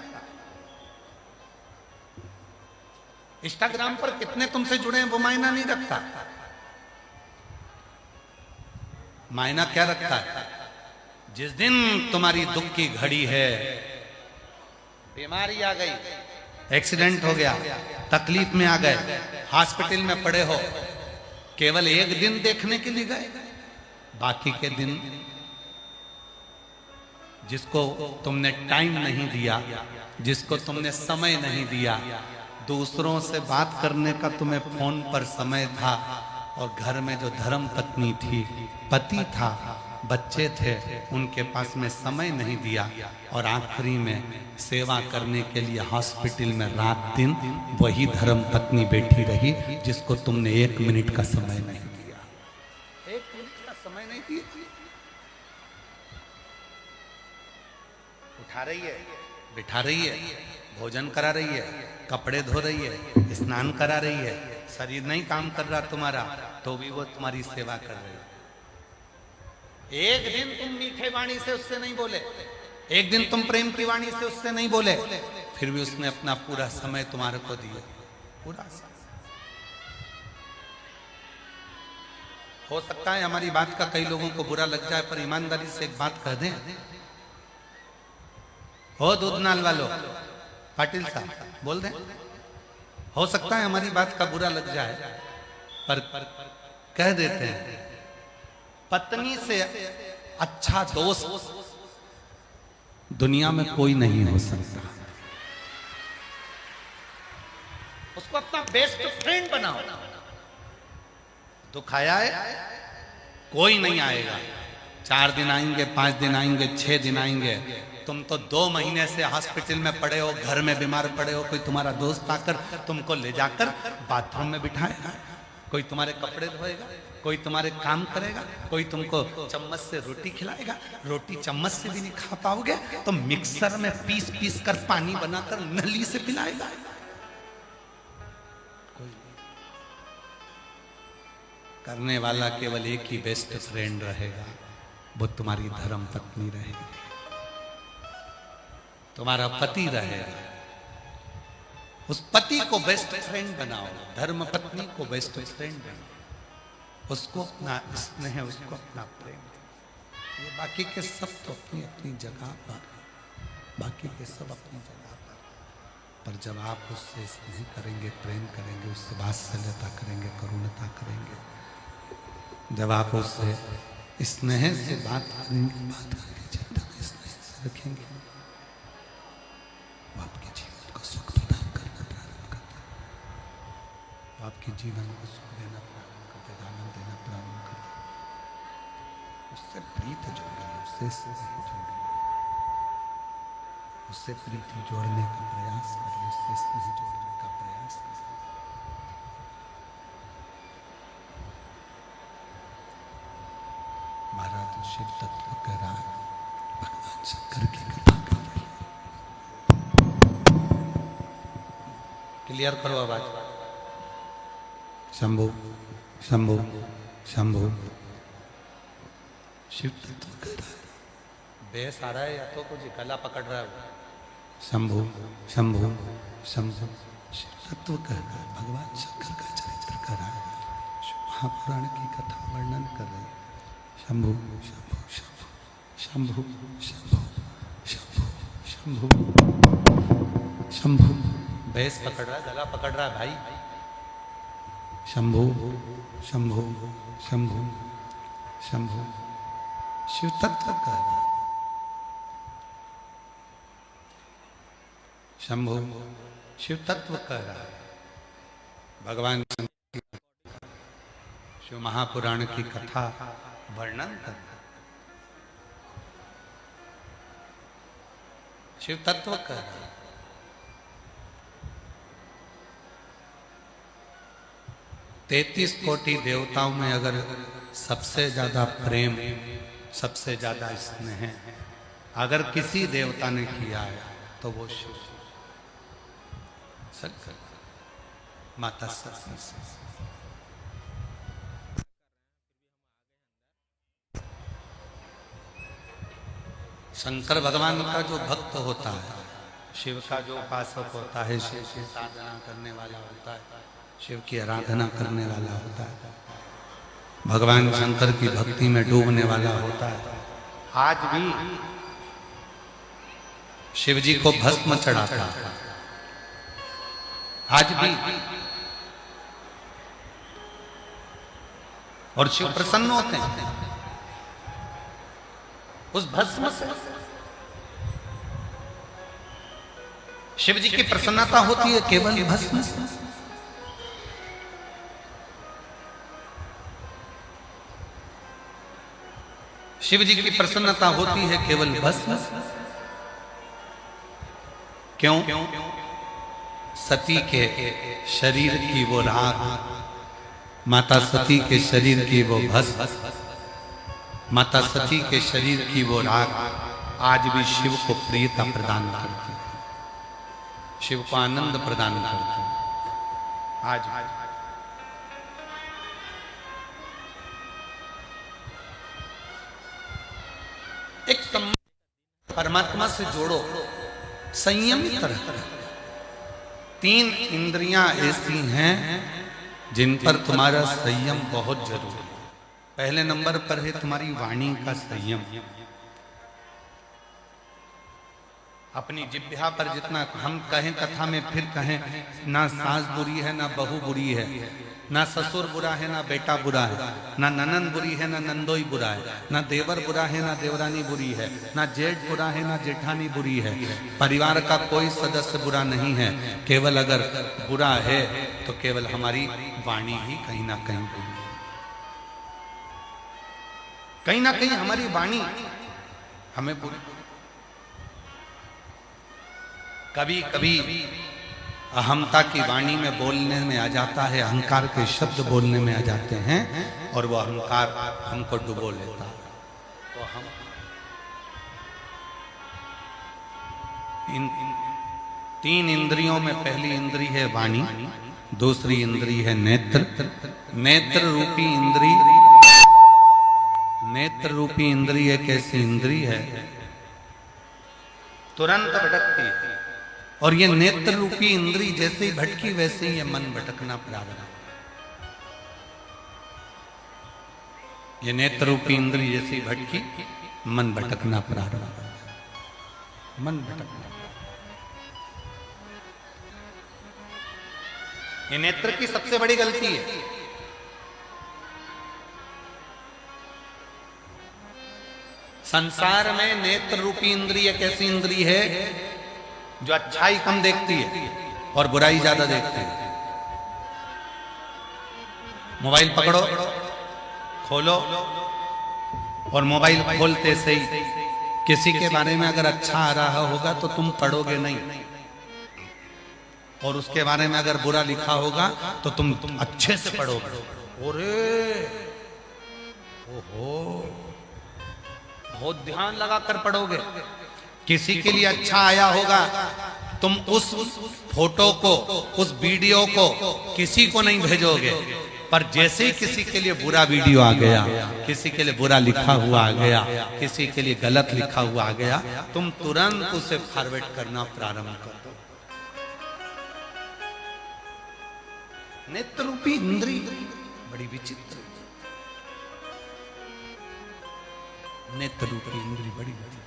इंस्टाग्राम पर कितने तुमसे जुड़े हैं वो मायना नहीं रखता। मायना क्या रखता है? जिस दिन तुम्हारी दुख की घड़ी है, बीमारी आ गई, एक्सीडेंट हो गया, तकलीफ में आ गए, हॉस्पिटल में पड़े हो, केवल एक दिन देखने के लिए गए, बाकी के दिन जिसको तुमने टाइम नहीं दिया, जिसको तुमने समय नहीं दिया, दूसरों से बात करने का तुम्हें फोन पर समय था, और घर में जो धर्म पत्नी थी, पति था, बच्चे थे, उनके पास में समय नहीं दिया, और आखिरी में सेवा करने के लिए हॉस्पिटल में रात दिन वही धर्म पत्नी बैठी रही जिसको तुमने 1 मिनट का समय नहीं दिया। 1 मिनट का समय नहीं दिया। उठा रही है, बिठा रही है, भोजन करा रही है, कपड़े धो रही है, स्नान करा रही है, शरीर नहीं काम कर रहा तुम्हारा तो भी वो तुम्हारी सेवा कर रही है। एक दिन तुम मीठे वाणी से उससे नहीं बोले, एक दिन तुम प्रेम की वाणी से उससे नहीं बोले, फिर भी उसने अपना पूरा समय तुम्हारे को दिया, पूरा समय। हो सकता है हमारी बात का कई लोगों को बुरा लग जाए, पर ईमानदारी से एक बात कह दें, हो दूधनाल वालों, पाटिल साहब बोल दें, हो सकता है हमारी बात का बुरा लग जाए, पर कह देते हैं, पत्नी से अच्छा दोस्त दुनिया में कोई नहीं हो सकता। उसको अपना बेस्ट फ्रेंड बनाओ। दुख आया है, कोई नहीं आएगा, 4 दिन आएंगे, 5 दिन आएंगे, 6 दिन आएंगे, तुम तो 2 महीने से हॉस्पिटल में पड़े हो, घर में बीमार पड़े हो, कोई तुम्हारा दोस्त आकर तुमको ले जाकर बाथरूम में बिठाएगा, कोई तुम्हारे कपड़े धोएगा, कोई तुम्हारे काम करेगा, कोई तुमको चम्मच से रोटी खिलाएगा, रोटी चम्मच से भी नहीं खा पाओगे तो मिक्सर में पीस पीस कर पानी बनाकर नली से पिलाएगा। करने वाला केवल एक ही बेस्ट फ्रेंड रहेगा, वो तुम्हारी धर्म पत्नी रहेगी। तुम्हारा पति रहेगा, उस पति को बेस्ट फ्रेंड बनाओ, धर्म पत्नी को बेस्ट फ्रेंड बनाओ, उसको अपना स्नेह, उसको अपना प्रेम। ये बाकी के सब तो अपनी अपनी जगह पर, बाकी के सब अपनी जगह पर जब आप उससे स्नेह करेंगे, प्रेम करेंगे, उससे वात्सल्यता करेंगे, करुणता करेंगे, जब आप उससे स्नेह से बात करेंगे, स्नेह से रखेंगे, वो आपके जीवन को सुख प्रदान करना प्रारंभ करता है, वो आपके जीवन को सुख देना प्रारंभ करते, आनंद देना प्रारंभ करते, उससे प्रीत जोड़िए, उससे स्नेह जोड़िए, उससे प्रीति जोड़ने का प्रयास करिए, उससे स्नेह जोड़ने का प्रयास करिए। महाराज शिव तत्व कह रहा है, भगवान शंकर की कथा कर रही है। क्लियर करो आवाज। शंभु शंभु शंभु शिव तत्व कह रहा है। बेस आ रहा है या तो कुछ गला पकड़ रहा है। शंभु शंभु शंभु शिव तत्व कह रहा है, भगवान शंकर का चरित्र कर रहा है, महापुराण की कथा वर्णन कर रहे हैं। शंभु शंभु शंभु शंभु शंभु शंभु शंभु शंभु भैंस पकड़ रहा है, गला पकड़ रहा है भाई। शंभु शंभु शंभु शंभु शिव तत्व कह रहा है। शंभु शिव तत्व कह रहा है, भगवान शिव महापुराण की कथा वर्णन कर रहा है। शिव तत्व कह रहा है। 33 कोटि देवताओं में अगर सबसे ज्यादा प्रेम, सबसे ज्यादा स्नेह अगर किसी देवता ने किया है तो वो शिव शंकर, माता सरस्वती से। शंकर भगवान का जो भक्त होता है, शिव का जो उपासक होता है, शिव की साधना करने वाला होता है, शिव की आराधना करने वाला होता है, भगवान शंकर की भक्ति में डूबने वाला होता है, आज भी शिव जी को भस्म चढ़ाता है, आज भी, और शिव प्रसन्न होते हैं उस भस्म से। शिव जी की प्रसन्नता होती है केवल भस्म से। शिव जी की प्रसन्नता होती है केवल भस्म से। क्यों? सती के शरीर की वो राख, माता सती के शरीर की वो भस्म, माता सती के शरीर की वो राख आज भी शिव को प्रियता प्रदान करती है, शिव को आनंद प्रदान करती है। आज एक परमात्मा से जोड़ो, संयमित रहो। 3 इंद्रियां ऐसी हैं जिन पर तुम्हारा संयम बहुत जरूरी है। पहले नंबर पर है तुम्हारी वाणी का संयम। अपनी जिह्वा पर जितना हम कहें कथा में फिर कहें, ना सास बुरी है ना बहू बुरी है, ना ससुर बुरा है ना बेटा बुरा है, ना ननन बुरी है ना नंदोई बुरा है, ना देवर बुरा है ना देवरानी बुरी है, ना जेठ बुरा है ना जेठानी बुरी है। परिवार का कोई सदस्य बुरा नहीं है, केवल अगर बुरा है तो केवल हमारी वाणी ही कहीं ना कहीं बुरी है। कहीं ना कहीं हमारी वाणी हमें बुरी, कभी कभी अहमता की वाणी में बोलने में आ जाता है, अहंकार के शब्द बोलने में आ जाते हैं और वो अहंकार हमको डुबो लेता है। तो हम इन 3 इंद्रियों में पहली इंद्री है वाणी, दूसरी इंद्री है नेत्र। नेत्र रूपी इंद्री, नेत्र रूपी इंद्री एक ऐसी इंद्री है तुरंत भटकती है। और ये नेत्र रूपी इंद्री जैसे ही भटकी वैसे ही ये मन भटकना प्रारंभ। ये नेत्र रूपी इंद्री जैसे ही भटकी मन भटकना प्रारंभ। मन भटकना। ये नेत्र की सबसे बड़ी गलती है। संसार में नेत्र रूपी इंद्रिय एक ऐसी इंद्रिय है जो अच्छाई कम देखती है और बुराई ज्यादा देखती है। मोबाइल पकड़ो, खोलो, और मोबाइल खोलते से ही किसी के बारे में अगर अच्छा आ रहा होगा तो तुम पढ़ोगे नहीं, और उसके बारे में अगर बुरा लिखा होगा तो तुम अच्छे से पढ़ोगे। ओरे ओहो, बहुत ध्यान लगाकर पढ़ोगे। किसी के लिए अच्छा आया होगा, तुम उस फोटो को, उस वीडियो को किसी को नहीं भेजोगे, पर जैसे ही किसी के लिए बुरा वीडियो आ गया, किसी के लिए बुरा लिखा हुआ आ गया, किसी के लिए गलत लिखा हुआ आ गया, तुम तुरंत उसे फॉरवर्ड करना प्रारंभ कर दो। नेत्र रूपी इंद्री बड़ी विचित्र। नेत्र रूपी इंद्री बड़ी विचित्र।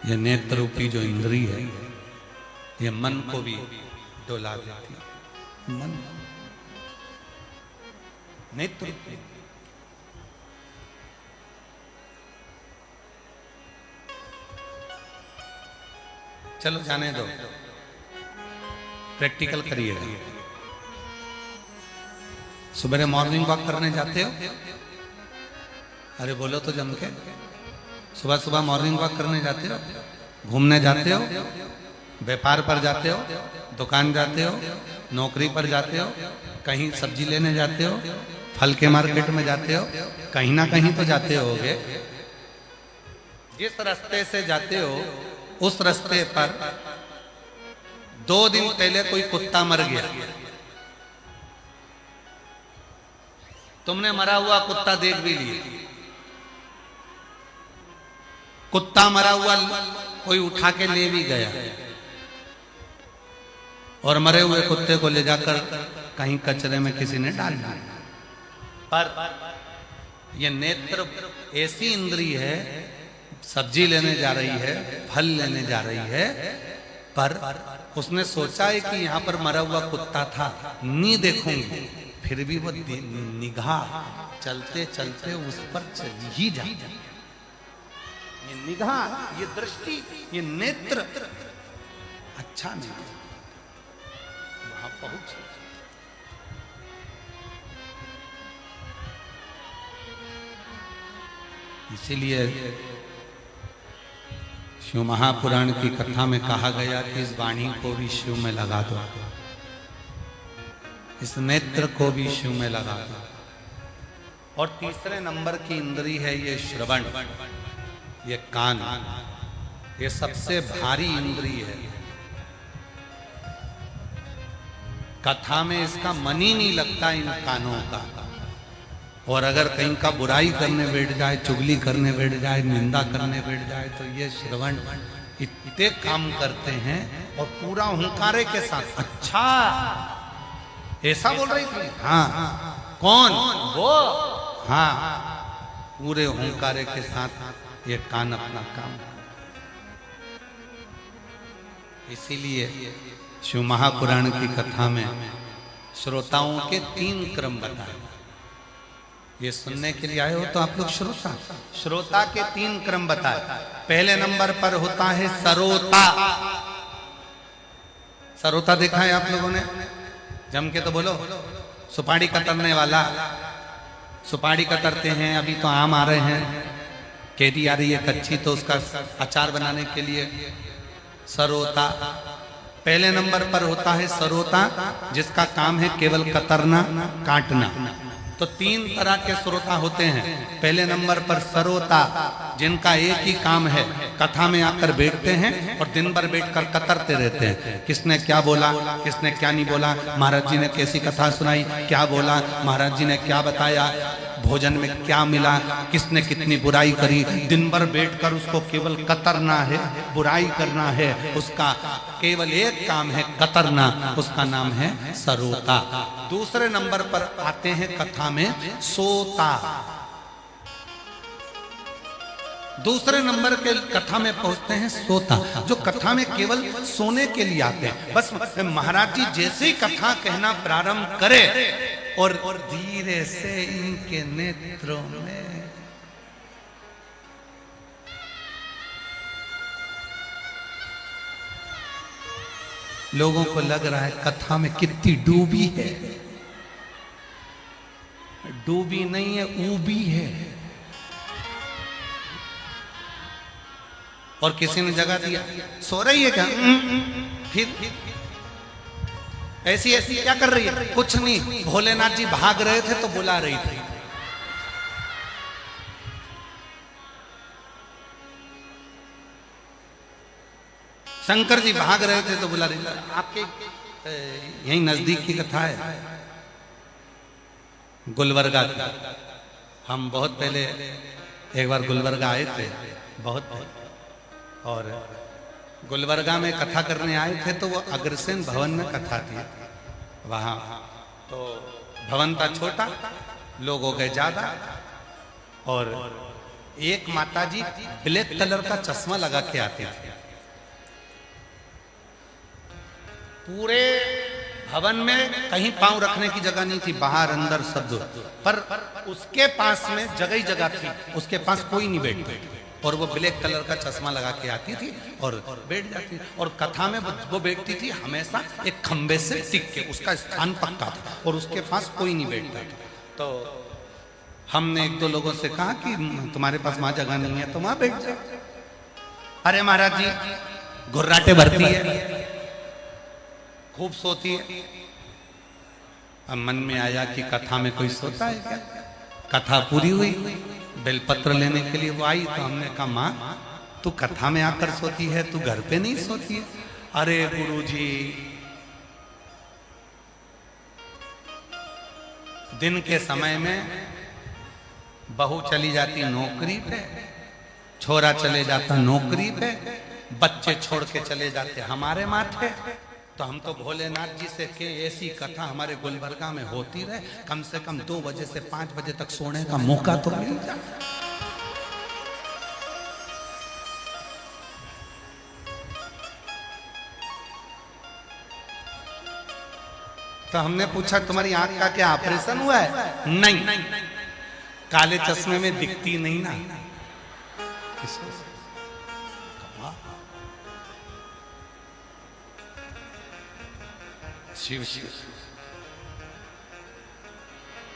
यह नेत्र रूपी जो इंद्री है, यह मन को भी डोला देती है। मन नेत्र। चलो जाने दो, प्रैक्टिकल करिएगा। सुबह मॉर्निंग वॉक करने जाते हो? अरे बोलो तो जम के। सुबह सुबह मॉर्निंग वॉक करने जाते हो? घूमने जाते हो? व्यापार पर जाते हो? दुकान जाते हो? नौकरी पर जाते हो? कहीं सब्जी लेने जाते हो? फल के मार्केट में जाते हो? कहीं ना कहीं तो जाते होगे। जिस रास्ते से जाते हो उस रास्ते पर 2 दिन पहले कोई कुत्ता मर गया। तुमने मरा हुआ कुत्ता देख भी लिया। कुत्ता मरा हुआ कोई उठा के ले भी गया, और मरे हुए कुत्ते को ले जाकर कहीं कचरे में किसी ने डाल दिया। पर यह नेत्र ऐसी इंद्री है, सब्जी लेने जा रही है, फल लेने जा रही है, पर उसने सोचा है कि यहाँ पर मरा हुआ कुत्ता था, नहीं देखूंगी, फिर भी वो निगाह चलते चलते उस पर चली ही जाती। ये निगाह, ये दृष्टि, ये नेत्र अच्छा नहीं, वहां पहुंच। इसीलिए शिव महापुराण की कथा में कहा गया कि इस वाणी को भी शिव में लगा दो, इस नेत्र को भी शिव में लगा दो। और तीसरे नंबर की इंद्री है ये श्रवण, ये कान। ये सबसे भारी इंद्री है। कथा में इसका मन ही नहीं लगता इन कानों का। और अगर कहीं का बुराई करने बैठ जाए, चुगली करने बैठ जाए, निंदा करने बैठ जाए, तो ये श्रवण इतने काम करते हैं। और पूरा हुंकारे के साथ, अच्छा ऐसा बोल रही थी, हाँ कौन वो, हाँ, पूरे हुंकारे के साथ ये कान अपना काम। इसीलिए शिव महापुराण की कथा में श्रोताओं के 3 क्रम बताए। ये सुनने के लिए आए हो तो आप लोग श्रोता, श्रोता के 3 क्रम बताए। पहले नंबर पर होता है सरोता। सरोता देखा है आप लोगों ने? जम के तो बोलो। सुपारी कतरने वाला, सुपारी कतरते हैं। अभी तो आम आ रहे हैं, केरी आ रही है कच्ची, तो उसका अचार बनाने के लिए सरोता। पहले नंबर पर होता है सरोता, जिसका काम है केवल कतरना, काटना। तो 3 तरह के श्रोता होते हैं। पहले नंबर पर सरोता, जिनका एक ही काम है, कथा में आकर बैठते हैं और दिन भर बैठकर कतरते रहते हैं। किसने क्या बोला, किसने क्या नहीं बोला, महाराज जी ने कैसी कथा सुनाई, क्या बोला, महाराज जी ने क्या बताया, भोजन में क्या मिला, किसने कितनी बुराई करी। दिन भर बैठकर उसको केवल कतरना है, बुराई करना है, उसका केवल एक काम है कतरना, उसका नाम है सरोता। दूसरे नंबर पर आते हैं कथा में सोता। दूसरे नंबर के कथा में पहुंचते हैं सोता, जो कथा में केवल सोने के लिए आते हैं। बस महाराज जी जैसे ही कथा कहना प्रारंभ करे और धीरे से इनके नेत्रों में लोगों को लग रहा है कथा में कितनी डूबी है। डूबी नहीं है, ऊबी है। और किसी ने जगह दिया, सो रही है क्या? फिर ऐसी ऐसी क्या कर रही है? कुछ नहीं, भोलेनाथ जी भाग रहे थे तो बुला रही थी। शंकर जी भाग रहे थे तो बुला रही थी। आपके यही नजदीक की कथा है गुलबर्गा की। हम बहुत पहले एक बार गुलबर्गा आए थे, बहुत पहले, और गुलबर्गा में कथा करने आए थे तो वो अग्रसेन भवन में कथा थी वहां। तो भवन था छोटा, लोग हो गए ज्यादा, और एक माताजी ब्लैक कलर का चश्मा लगा के आती थी। पूरे भवन में कहीं पांव रखने की जगह नहीं थी, बाहर अंदर सब, पर उसके पास में जगह ही जगह थी, उसके पास कोई नहीं बैठते, और वो ब्लैक कलर का चश्मा लगा के आती थी और बैठ जाती। और कथा में वो बैठती थी हमेशा एक खंबे से टिक के, उसका स्थान पक्का था और उसके पास कोई नहीं बैठता था। तो हमने एक दो लोगों से कहा कि तुम्हारे पास वहां जगह नहीं है तो वहां बैठ जाओ। अरे महाराज जी घुर्राटे भरती है, खूब सोती है। अब मन में आया कि कथा में कोई सोता है क्या? कथा पूरी हुई, बेलपत्र लेने के लिए वो आई, तो हमने कहा माँ तू कथा में आकर सोती है, तू घर पे नहीं सोती है? अरे गुरुजी दिन के समय में बहू चली जाती नौकरी पे, छोरा चले जाता नौकरी पे, बच्चे छोड़ के चले जाते हमारे माथे। तो हम तो भोलेनाथ जी से के ऐसी कथा हमारे गुलबर्गा में होती रहे, कम से कम 2 बजे से 5 बजे तक सोने का मौका तो मिल जाए। तो हमने पूछा तुम्हारी आंख का क्या ऑपरेशन हुआ है? नहीं, काले चश्मे में दिखती नहीं ना। शिव शिव।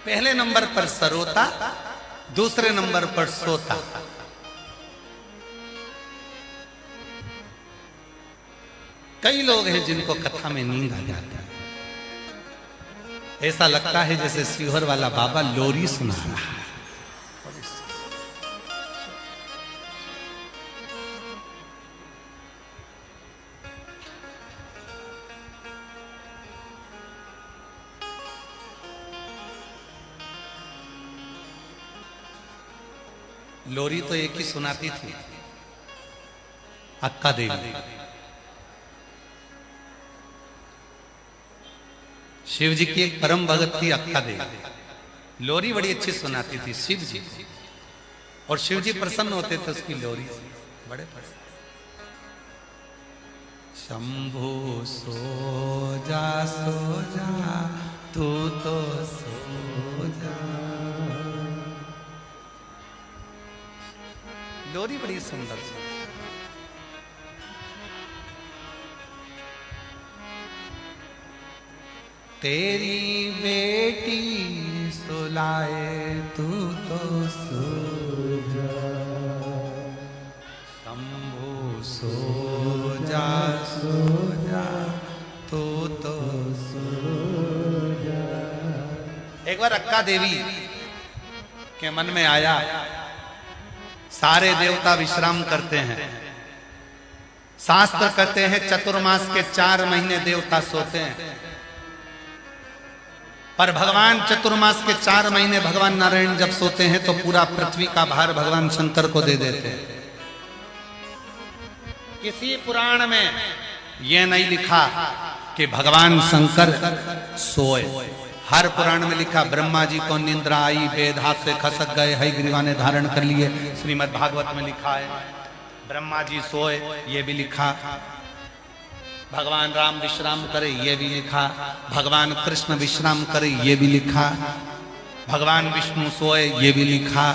पहले नंबर पर सरोता, दूसरे नंबर पर सोता। कई लोग हैं जिनको कथा में नींद आ जाती है, ऐसा लगता है जैसे सीहोर वाला बाबा लोरी सुना रहा है। लोरी तो एक ही सुनाती थी, अक्का देवी। शिव जी की एक परम भगत थी अक्का देवी, लोरी बड़ी अच्छी सुनाती थी शिव जी, और शिव जी प्रसन्न होते थे उसकी लोरी से, बड़े प्रसन्न। शंभु सो जा तू तो सो जा। लोरी बड़ी सुंदर सी। तेरी बेटी सुलाए तू तो सो जा, शंभु सो जा तू तो सो जा। एक बार अक्का देवी के मन में आया सारे देवता विश्राम करते हैं, शास्त्र कहते हैं चतुर्मास के 4 महीने देवता सोते हैं, पर भगवान चतुर्मास के 4 महीने भगवान नारायण जब सोते हैं तो पूरा पृथ्वी का भार भगवान शंकर को दे देते हैं। किसी पुराण में यह नहीं लिखा कि भगवान शंकर सोए। हर पुराण में लिखा ब्रह्मा जी को निंद्रा आई, वेद हाथ से खसक गए, हयग्रीवा ने धारण कर लिए। श्रीमद् भागवत में लिखा है ब्रह्मा जी सोए, ये भी लिखा। भगवान राम विश्राम करे, ये भी लिखा। भगवान कृष्ण विश्राम करे, ये भी लिखा। भगवान विष्णु सोए, ये भी लिखा।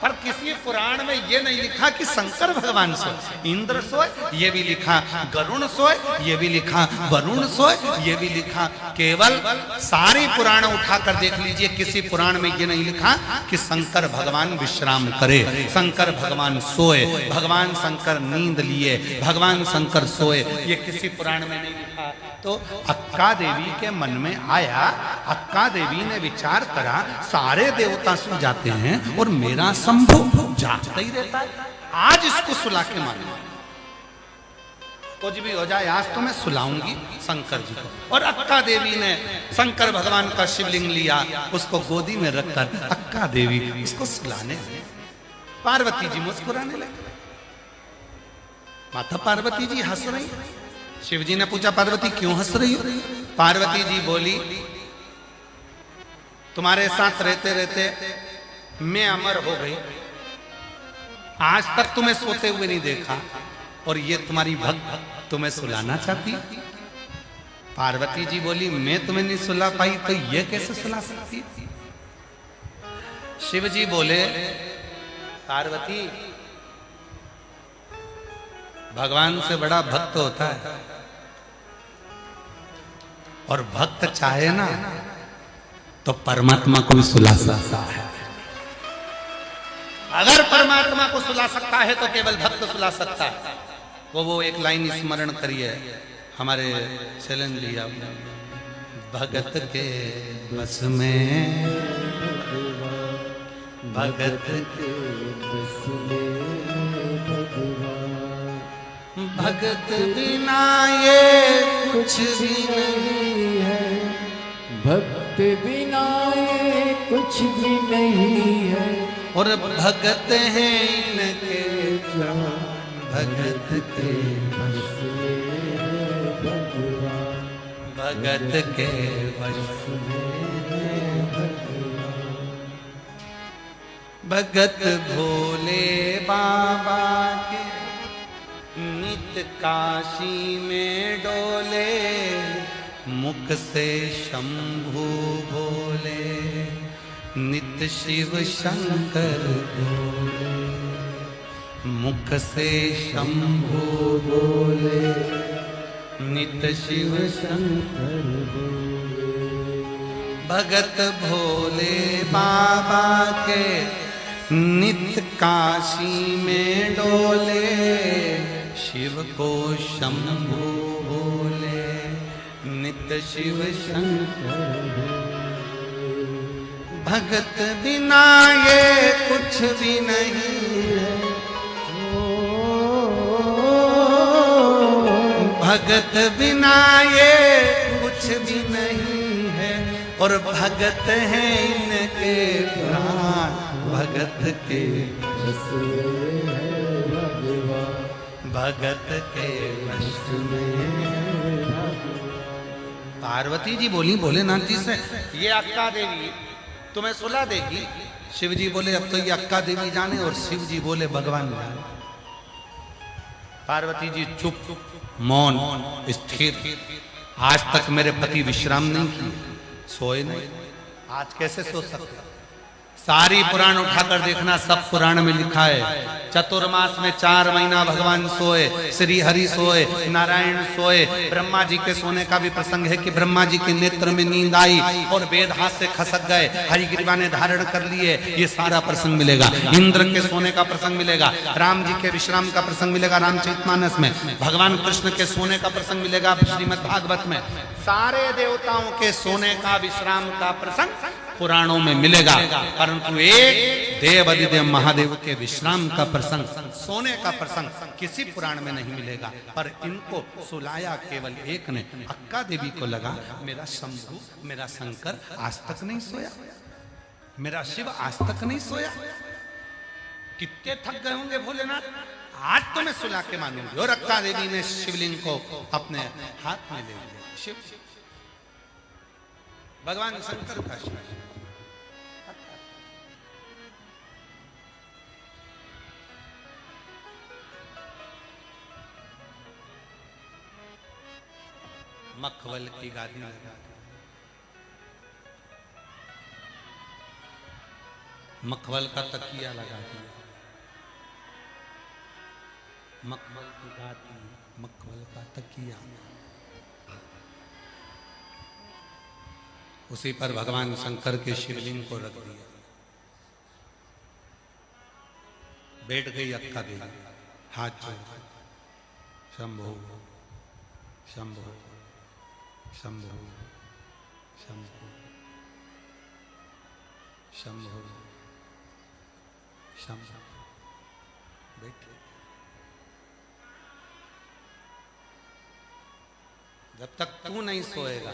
पर किसी पुराण में ये नहीं लिखा कि शंकर भगवान सोए। इंद्र सोए, ये भी लिखा। गरुण सोए, ये भी लिखा। वरुण सोए, ये भी लिखा। केवल सारे पुराण उठाकर देख लीजिए, किसी पुराण में ये नहीं लिखा कि शंकर भगवान विश्राम करे, शंकर भगवान सोए, भगवान शंकर नींद लिए, भगवान शंकर सोए, ये किसी पुराण में नहीं लिखा। तो अक्का देवी के मन में आया, अक्का देवी ने विचार करा, सारे देवता सो जाते हैं और मेरा शंभु जागता ही रहता है, आज इसको सुला के मारूंगा। कुछ भी हो जाए आज तो मैं सुलाऊंगी शंकर जी को। और अक्का देवी ने शंकर भगवान का शिवलिंग लिया, उसको गोदी में रखकर अक्का देवी इसको सुलाने लगी। पार्वती जी मुस्कुराने लगी। माता पार्वती जी हंस रही। शिव जी ने पूछा पार्वती क्यों हंस रही हो? पार्वती जी बोली तुम्हारे साथ रहते रहते मैं अमर हो गई, आज तक तुम्हें सोते हुए नहीं देखा और ये तुम्हारी भक्त तुम्हें सुलाना चाहती। पार्वती जी बोली मैं तुम्हें नहीं सुला पाई तो ये कैसे सुला सकती? शिव जी बोले पार्वती भगवान से बड़ा भक्त होता है और भक्त चाहे ना तो परमात्मा को भी सुला सकता है। अगर परमात्मा को सुला सकता है तो केवल भक्त सुला सकता है। वो एक लाइन स्मरण करिए हमारे चलन भैया, भगत के बस में, भगत के बस में भगत बिना ये कुछ भी नहीं है, भक्त बिना ये कुछ भी नहीं है। और भगत है इनके जान, भगत के बस में भगवान, भगत के बस में भगवान। भगत भोले बाबा के नित काशी में डोले, मुख से शंभु बोले, नित शिव शंकर बोले। मुख से शंभु बोले, नित शिव शंकर बोले। भगत भोले बाबा के नित काशी में डोले, शिव को शंभु बोले, नित शिव शंकर बोले। भगत बिना ये कुछ भी नहीं है, भगत बिना ये कुछ भी नहीं है। और भगत है इनके प्राण, भगत के बस में है भगवान, भगत के वश में। पार्वती जी बोली भोलेनाथ जी से ये अक्का देवी तुम्हें सुला देगी। शिव जी बोले अब तो ये अक्का देवी जाने और शिव जी बोले भगवान जाने। पार्वती जी चुप मौन स्थिर। आज तक मेरे पति विश्राम नहीं किए, सोए नहीं, आज कैसे सो सकते? सारी पुराण उठाकर देखना, सब पुराण में लिखा है। चतुर्मास में 4 महीना भगवान सोए, श्री हरि सोए, नारायण सोए। ब्रह्मा जी के सोने का भी प्रसंग है कि ब्रह्मा जी के नेत्र में नींद आई और वेद हाथ से खसक गए, हरिग्रीवा ने धारण कर लिए। ये सारा प्रसंग मिलेगा। इंद्र के सोने का प्रसंग मिलेगा, राम जी के विश्राम का प्रसंग मिलेगा रामचरितमानस में, भगवान कृष्ण के सोने का प्रसंग मिलेगा श्रीमद् भागवत में। सारे देवताओं के सोने का विश्राम का प्रसंग पुराणों में मिलेगा, परंतु एक देव अधिदेव महादेव के विश्राम का प्रसंग, सोने का प्रसंग किसी पुराण में नहीं मिलेगा। पर इनको सुलाया केवल एक ने, अक्का देवी को लगा मेरा शंभु, मेरा शंकर आज तक नहीं सोया, मेरा शिव आज तक नहीं सोया। कितने थक गए होंगे भोलेनाथ, आज तो मैं सुला के मानूंगी। और अक्का देवी ने शिवलिंग को अपने हाथ में ले लिया। शिव भगवान शंकर का शिव, मखवल की गादी लगा, मखवल का तकिया लगा दिया, मखवल की गादी, मखवल का तकिया, उसी पर भगवान शंकर के शिवलिंग को रख दिया। बैठ गई अक्का देवी, हाथ जोड़, शंभो शंभो शंभो शंभो शंभो शंभो, बैठ। जब तक तू नहीं सोएगा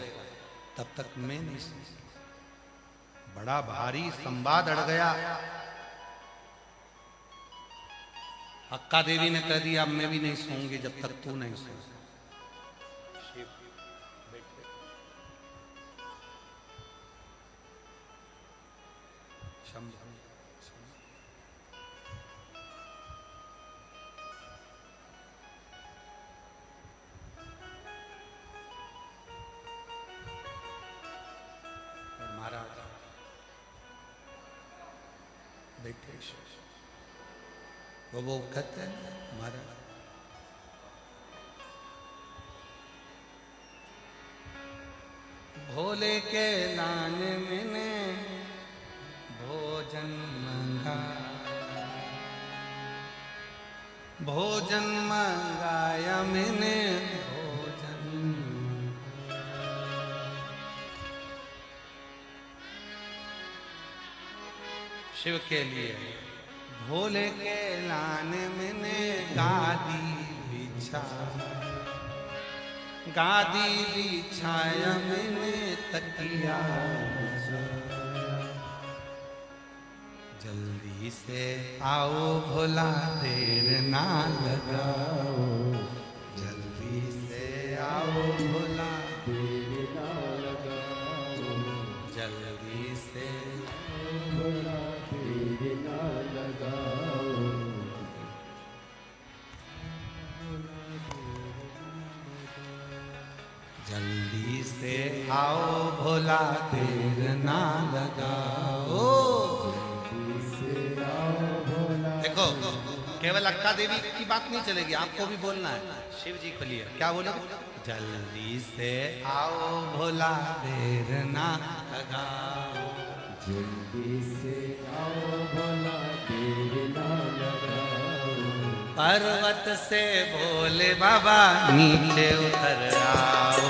तब तक मैं नहीं सोऊंगा। बड़ा भारी संवाद अड़ गया। अक्का देवी ने कह दिया अब मैं भी नहीं सोऊंगी जब तक तू नहीं सोएगा। बैठे वो कहते हैं महाराज, भोले के लाने मैंने भोजन मंगा, भोजन मंगाया मैंने भोजन, शिव के लिए भोले के लाने मैंने गादी बिछा, गादी बिछाया मैंने तकिया, जल्दी से आओ भोला देर ना लगाओ, जल्दी से आओ भोला देर ना लगाओ, जल्दी से भोला देर ना लगाओ, जल्दी से आओ भोला देर ना लगाओ। देखो केवल अक्का देवी की बात नहीं चलेगी, आपको भी बोलना है शिव जी के लिए। क्या बोले? जल्दी से आओ भोला देर ना लगाओ, जल्दी से आओ भोला देर ना लगाओ, पर्वत से भोले बाबा नीचे उतर आओ,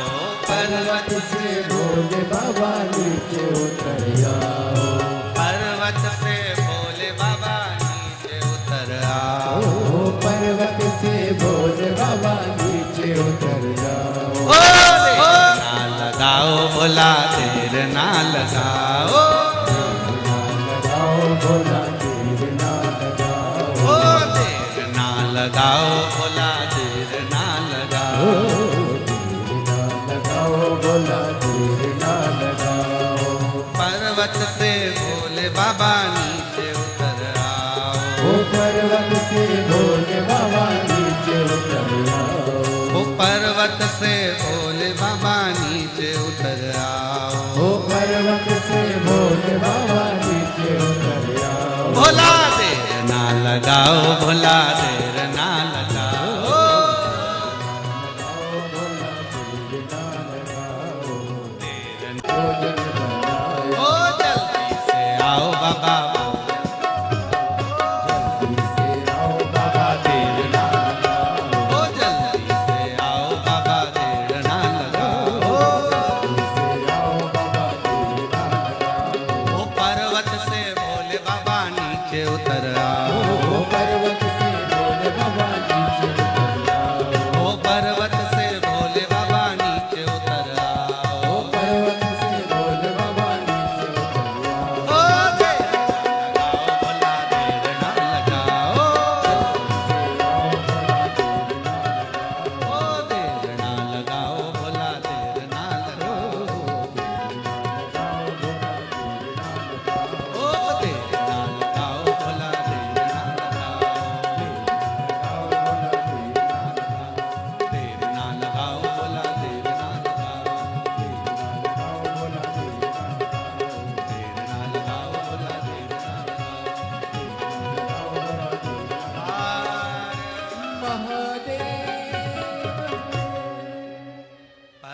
पर्वत से भोले बाबा नीचे उतर आओ, पर्वत से भोले बाबा नीचे उतर आओ, पर्वत से भोले बाबा नीचे उतर आओ, ना लगाओ भोला देर ना लगाओ, भोला देर ना लगाओ, देर ना लगाओ भोला देर ना लगाओ, देर ना लगाओ भोला देर ना लगाओ, पर्वत से भोले बाबा नीचे उतर आओ, पर्वत से भोले बाबा नीचे उतर आओ, पर्वत से भोले बाबा नीचे उतर आओ, पर्वत से भोले बाबा नीचे उतर आओ, भोला देर ना लगाओ, भोला देर ना लगाओ, भोला देर ना लगाओ, देर ना लगाओ, ओ जल्दी से आओ बाबा, जल्दी से आओ बाबा देर ना लगाओ, ओ जल्दी से आओ बाबा देर ना लगाओ, जल्दी से आओ बाबा देर ना लगाओ,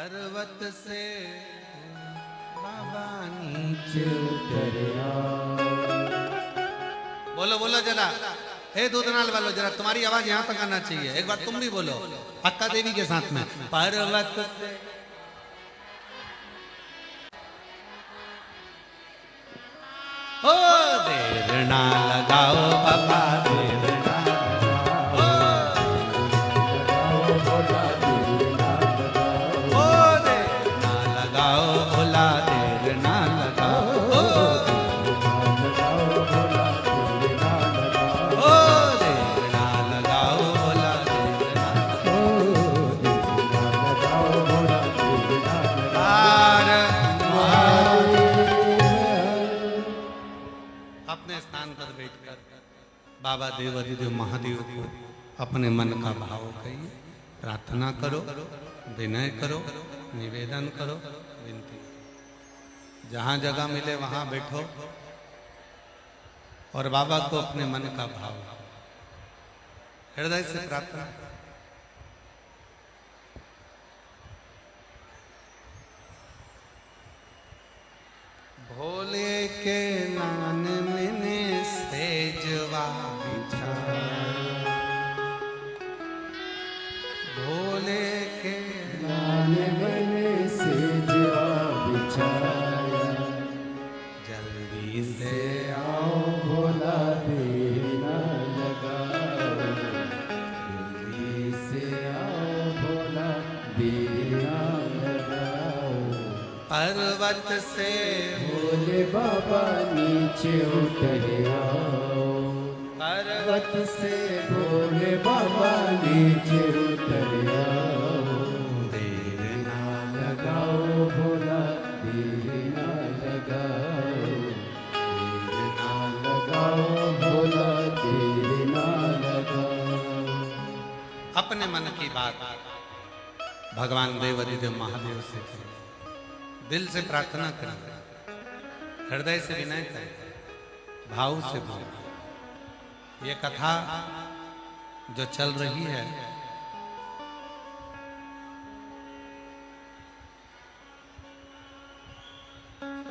पर्वत से बाबा नीचे उतर आओ। बोलो बोलो जरा, हे दूधनाल वालों जरा, तुम्हारी आवाज यहाँ तक आना चाहिए। एक बार तुम भी बोलो अक्का देवी के साथ में, पर्वत से। ओ देर ना लगाओ बाबा, देर ना लगाओ, भोला देर ना लगाओ, अपने स्थान पर बैठकर बाबा देवाधिदेव महादेव को अपने मन का भाव कहिए, प्रार्थना करो, विनय करो, निवेदन करो, विनती। जहां जगह मिले वहां बैठो और बाबा को अपने मन का भाव हृदय से प्रार्थना। भोले के नान मैंने सेजवा बिछाया, भोले के नान मैंने सेजवा बिछाया, जल्दी से आओ भोला देर ना लगाओ, जल्दी से आओ भोला देर ना लगाओ। पर्वत से भोले बाबा नीचे उतर आओ, पर्वत से भोले बाबा नीचे उतर आओ। देर ना लगाओ भोला देर ना लगाओ, देर ना लगाओ भोला देर ना लगाओ। अपने मन की बात भगवान देवाधिदेव महादेव से करें, दिल से प्रार्थना करें, हृदय से विनय करें, भाव से बोलें। ये कथा जो चल रही है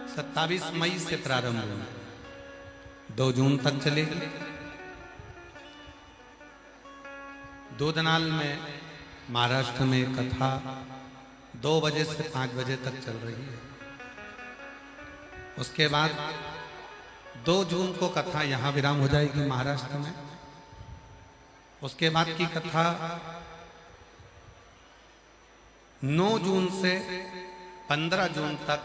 सत्ताईस मई से प्रारंभ हुई, 2 जून तक चलेगी। दूधनाल में महाराष्ट्र में कथा 2 बजे से 5 बजे तक चल रही है। उसके बाद 2 जून को कथा यहाँ विराम हो जाएगी महाराष्ट्र में। उसके बाद की कथा 9 जून से 15 जून तक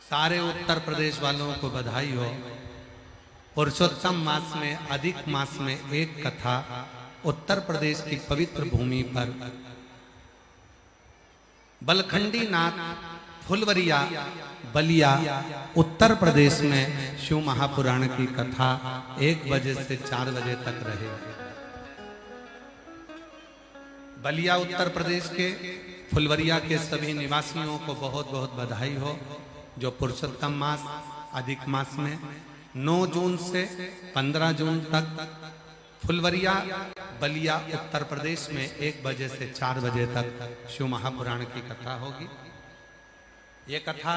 सारे उत्तर प्रदेश वालों को बधाई हो। पुरुषोत्तम मास में, अधिक मास में एक कथा उत्तर प्रदेश की पवित्र भूमि पर बलखंडी नाथ फुलवरिया बलिया उत्तर प्रदेश में शिव महापुराण की कथा 1 बजे से 4 बजे तक रहेगी। बलिया उत्तर प्रदेश के, फुलवरिया के सभी निवासियों को बहुत बहुत बधाई हो, जो पुरुषोत्तम मास अधिक मास में 9 जून से 15 जून तक फुलवरिया बलिया उत्तर प्रदेश में 1 बजे से 4 बजे तक शिव महापुराण की कथा होगी। ये कथा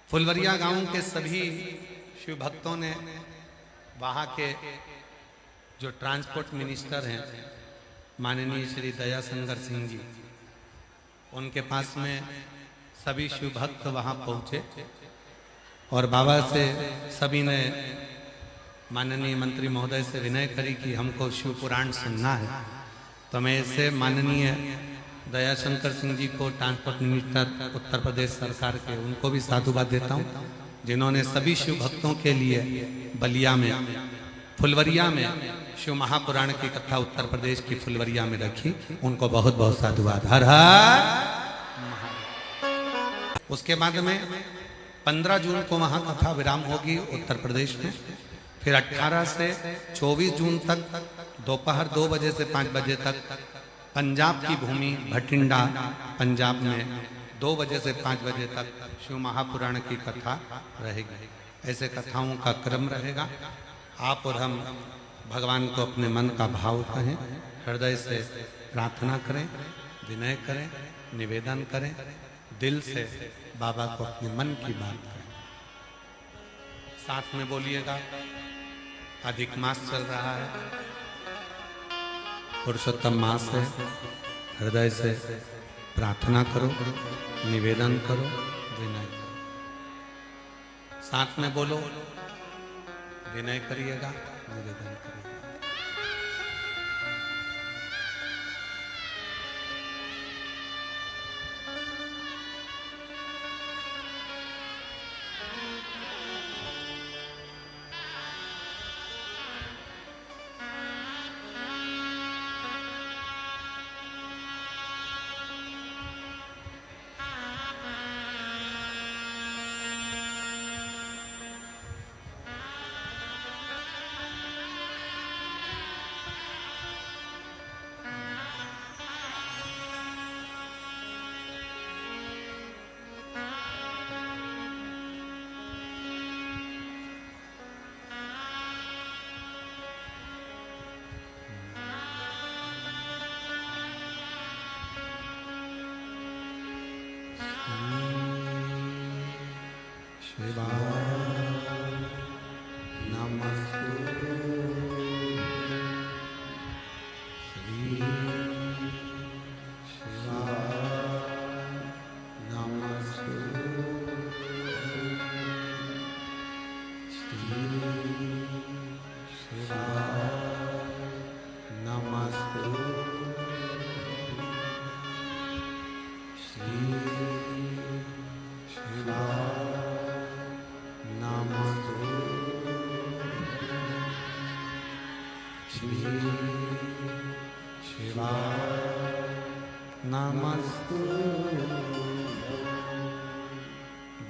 फुलवरिया गांव के सभी शिव भक्तों ने, वहाँ के जो ट्रांसपोर्ट मिनिस्टर हैं माननीय श्री दयाशंकर सिंह जी, उनके पास में सभी शिव भक्त वहाँ पहुँचे और बाबा से सभी ने माननीय मंत्री महोदय से विनय करी कि हमको शिव पुराण सुनना है। तो मैं इसे माननीय दयाशंकर सिंह जी को, ट्रांसपोर्ट मिनिस्टर उत्तर प्रदेश सरकार के, उनको भी साधुवाद देता हूँ, जिन्होंने सभी शिव भक्तों के लिए बलिया में, फुलवरिया में शिव महापुराण की कथा उत्तर प्रदेश की फुलवरिया में रखी। उनको बहुत बहुत साधुवाद। हर हर महादेव। उसके बाद में 15 जून को वहाँ कथा विराम होगी उत्तर प्रदेश में। फिर 18 से 24 जून तक दोपहर 2 बजे से 5 बजे तक पंजाब की भूमि भटिंडा पंजाब में 2 बजे से 5 बजे तक शिव महापुराण की कथा रहेगी। ऐसे कथाओं का क्रम रहेगा। आप और हम भगवान को अपने मन का भाव कहें, हृदय से प्रार्थना करें, विनय करें, निवेदन करें, दिल से बाबा को अपने मन की बात करें। साथ में बोलिएगा, अधिक मास चल रहा है, पुरुषोत्तम मास है। हृदय से प्रार्थना करो, निवेदन करो, विनय करो। साथ में बोलो, विनय करिएगा, निवेदन करिएगा।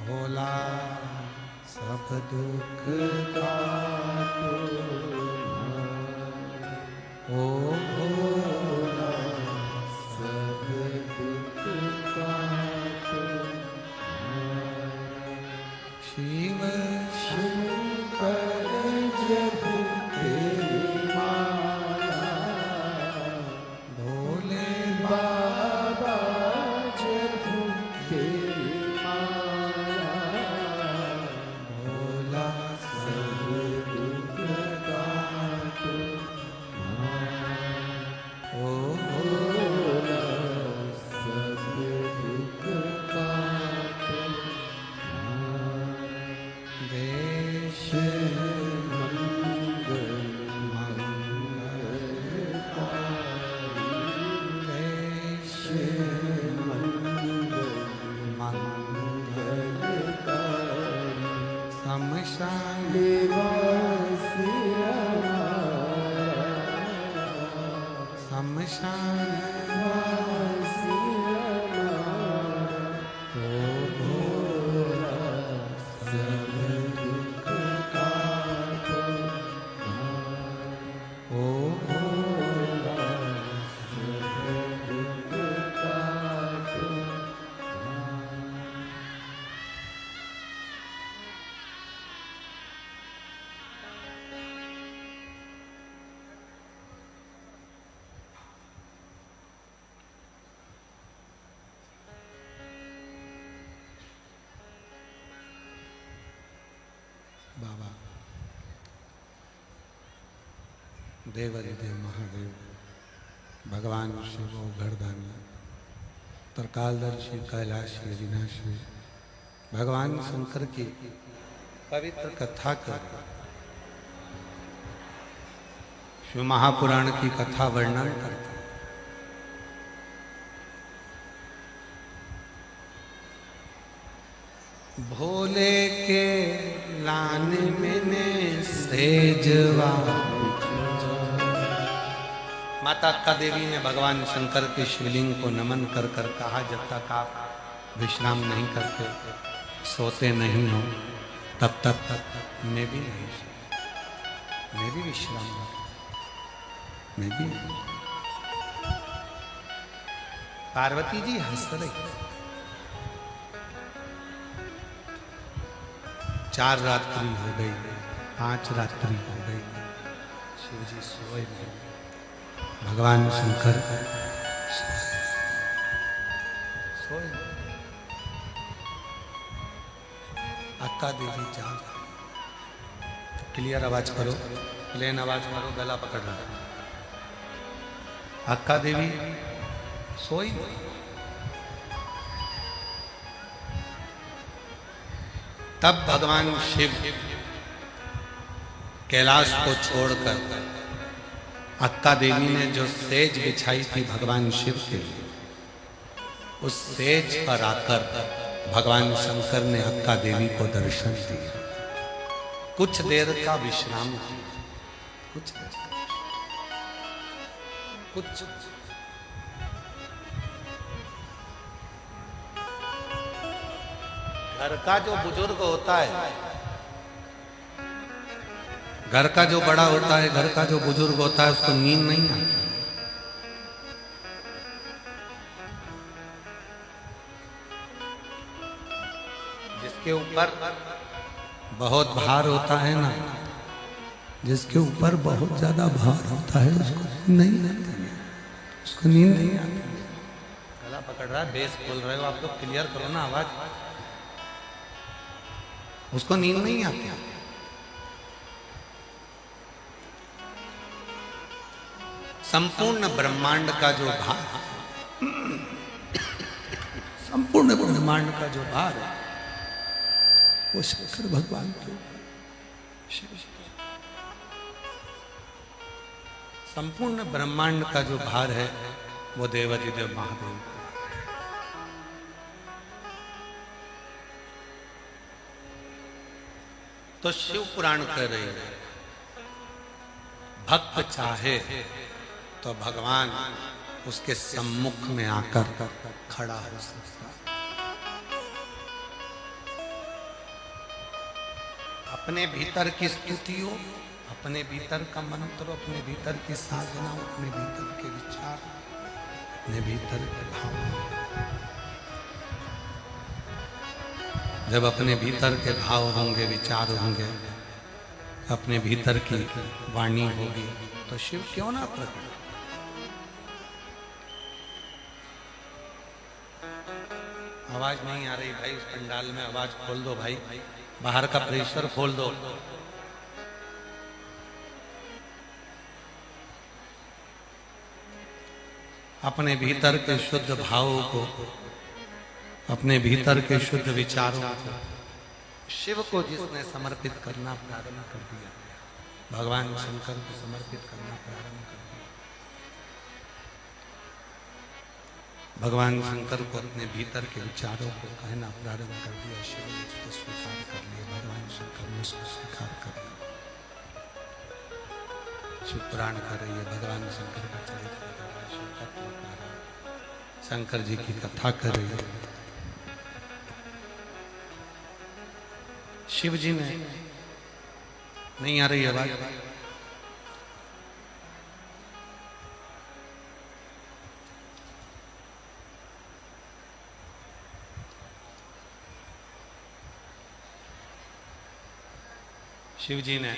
भोला सब दुख काटो, ओ भोला सब दुख काटो। शिव शंकर जब तेरी माला, भोले बाबा जब तेरी माला, भोला सब दुख काटो, ओ भोला सब दुख काटो। देश मंगल मंगलकारी, देश मंगल मंगलकारी, शमशान निवासी हमारा, शमशान निवासी हमारा, ओ भोला सब दुख काटो, ओ भोला सब दुख काटो। बाबा देवाधिदेव महादेव, भगवान शिव घरदानी, तरकालदर्शी, कैलाशी, अविनाशी, भगवान शंकर की पवित्र कथा कर, शिव महापुराण की कथा वर्णन करते। भोले के लाने में सेजवा, माता अक्का देवी ने भगवान शंकर के शिवलिंग को नमन कर कर कहा, जब तक आप विश्राम नहीं करते, सोते नहीं हो, तब तक मैं भी नहीं सोता, मैं भी विश्राम नहीं, मैं भी नहीं। पार्वती जी हंस रही। 4 रात्रि हो गई, 5 रात्रि हो गई, शिव जी सोए नहीं। भगवान शंकर अक्का देवी जाग। क्लियर आवाज करो, प्लेन आवाज करो, गला पकड़ रहा है। अक्का देवी सोई। तब भगवान शिव कैलाश को छोड़कर अक्का देवी ने जो सेज बिछाई थी भगवान शिव के लिए, उस सेज पर आकर भगवान शंकर ने अक्का देवी को दर्शन दिया। कुछ देर का विश्राम किया, कुछ देर, कुछ घर का जो बुजुर्ग होता है, घर का जो बड़ा होता है, घर का जो बुजुर्ग होता है, उसको नींद नहीं आती। जिसके ऊपर बहुत भार होता है ना, जिसके ऊपर बहुत ज्यादा भार होता है, उसको नहीं आता, उसको नींद नहीं आती। गला पकड़ रहा है, बेस बोल रहे हो आप लोग, क्लियर करो ना आवाज। उसको नींद नहीं आती। संपूर्ण ब्रह्मांड का जो भार, संपूर्ण ब्रह्मांड का जो भार है वो शंकर भगवान के, संपूर्ण ब्रह्मांड का जो भार है वो देवाधिदेव महादेव। तो शिव पुराण कह रही है, भक्त चाहे तो भगवान उसके सम्मुख में आकर खड़ा हो सकता है। अपने भीतर की स्थिति हो, अपने भीतर का मंत्र, अपने भीतर की साधना, अपने भीतर के विचार, अपने भीतर के भाव, जब अपने भीतर के भाव होंगे, विचार होंगे, अपने भीतर की वाणी होगी, तो शिव क्यों ना प्रकट। आवाज नहीं आ रही भाई, उस पंडाल में आवाज खोल दो भाई, बाहर का प्रेशर खोल दो। अपने भीतर के शुद्ध भावों को, अपने भीतर के शुद्ध विचारों को शिव को जिसने समर्पित करना प्रारंभ कर दिया, भगवान शंकर को समर्पित करना प्रारंभ कर दिया, भगवान शंकर को अपने भीतर के विचारों को कहना प्रारंभ कर दिया, शिव ने उसको स्वीकार कर लिया, भगवान शंकर ने उसको स्वीकार कर लिया। शिव पुराण कर रही है, भगवान शंकर का चरित्र कर रहा है, शिव तत्व कर रहा है, शंकर जी की कथा कर रही है। शिव जी ने, नहीं आ रही आवाज, शिव जी ने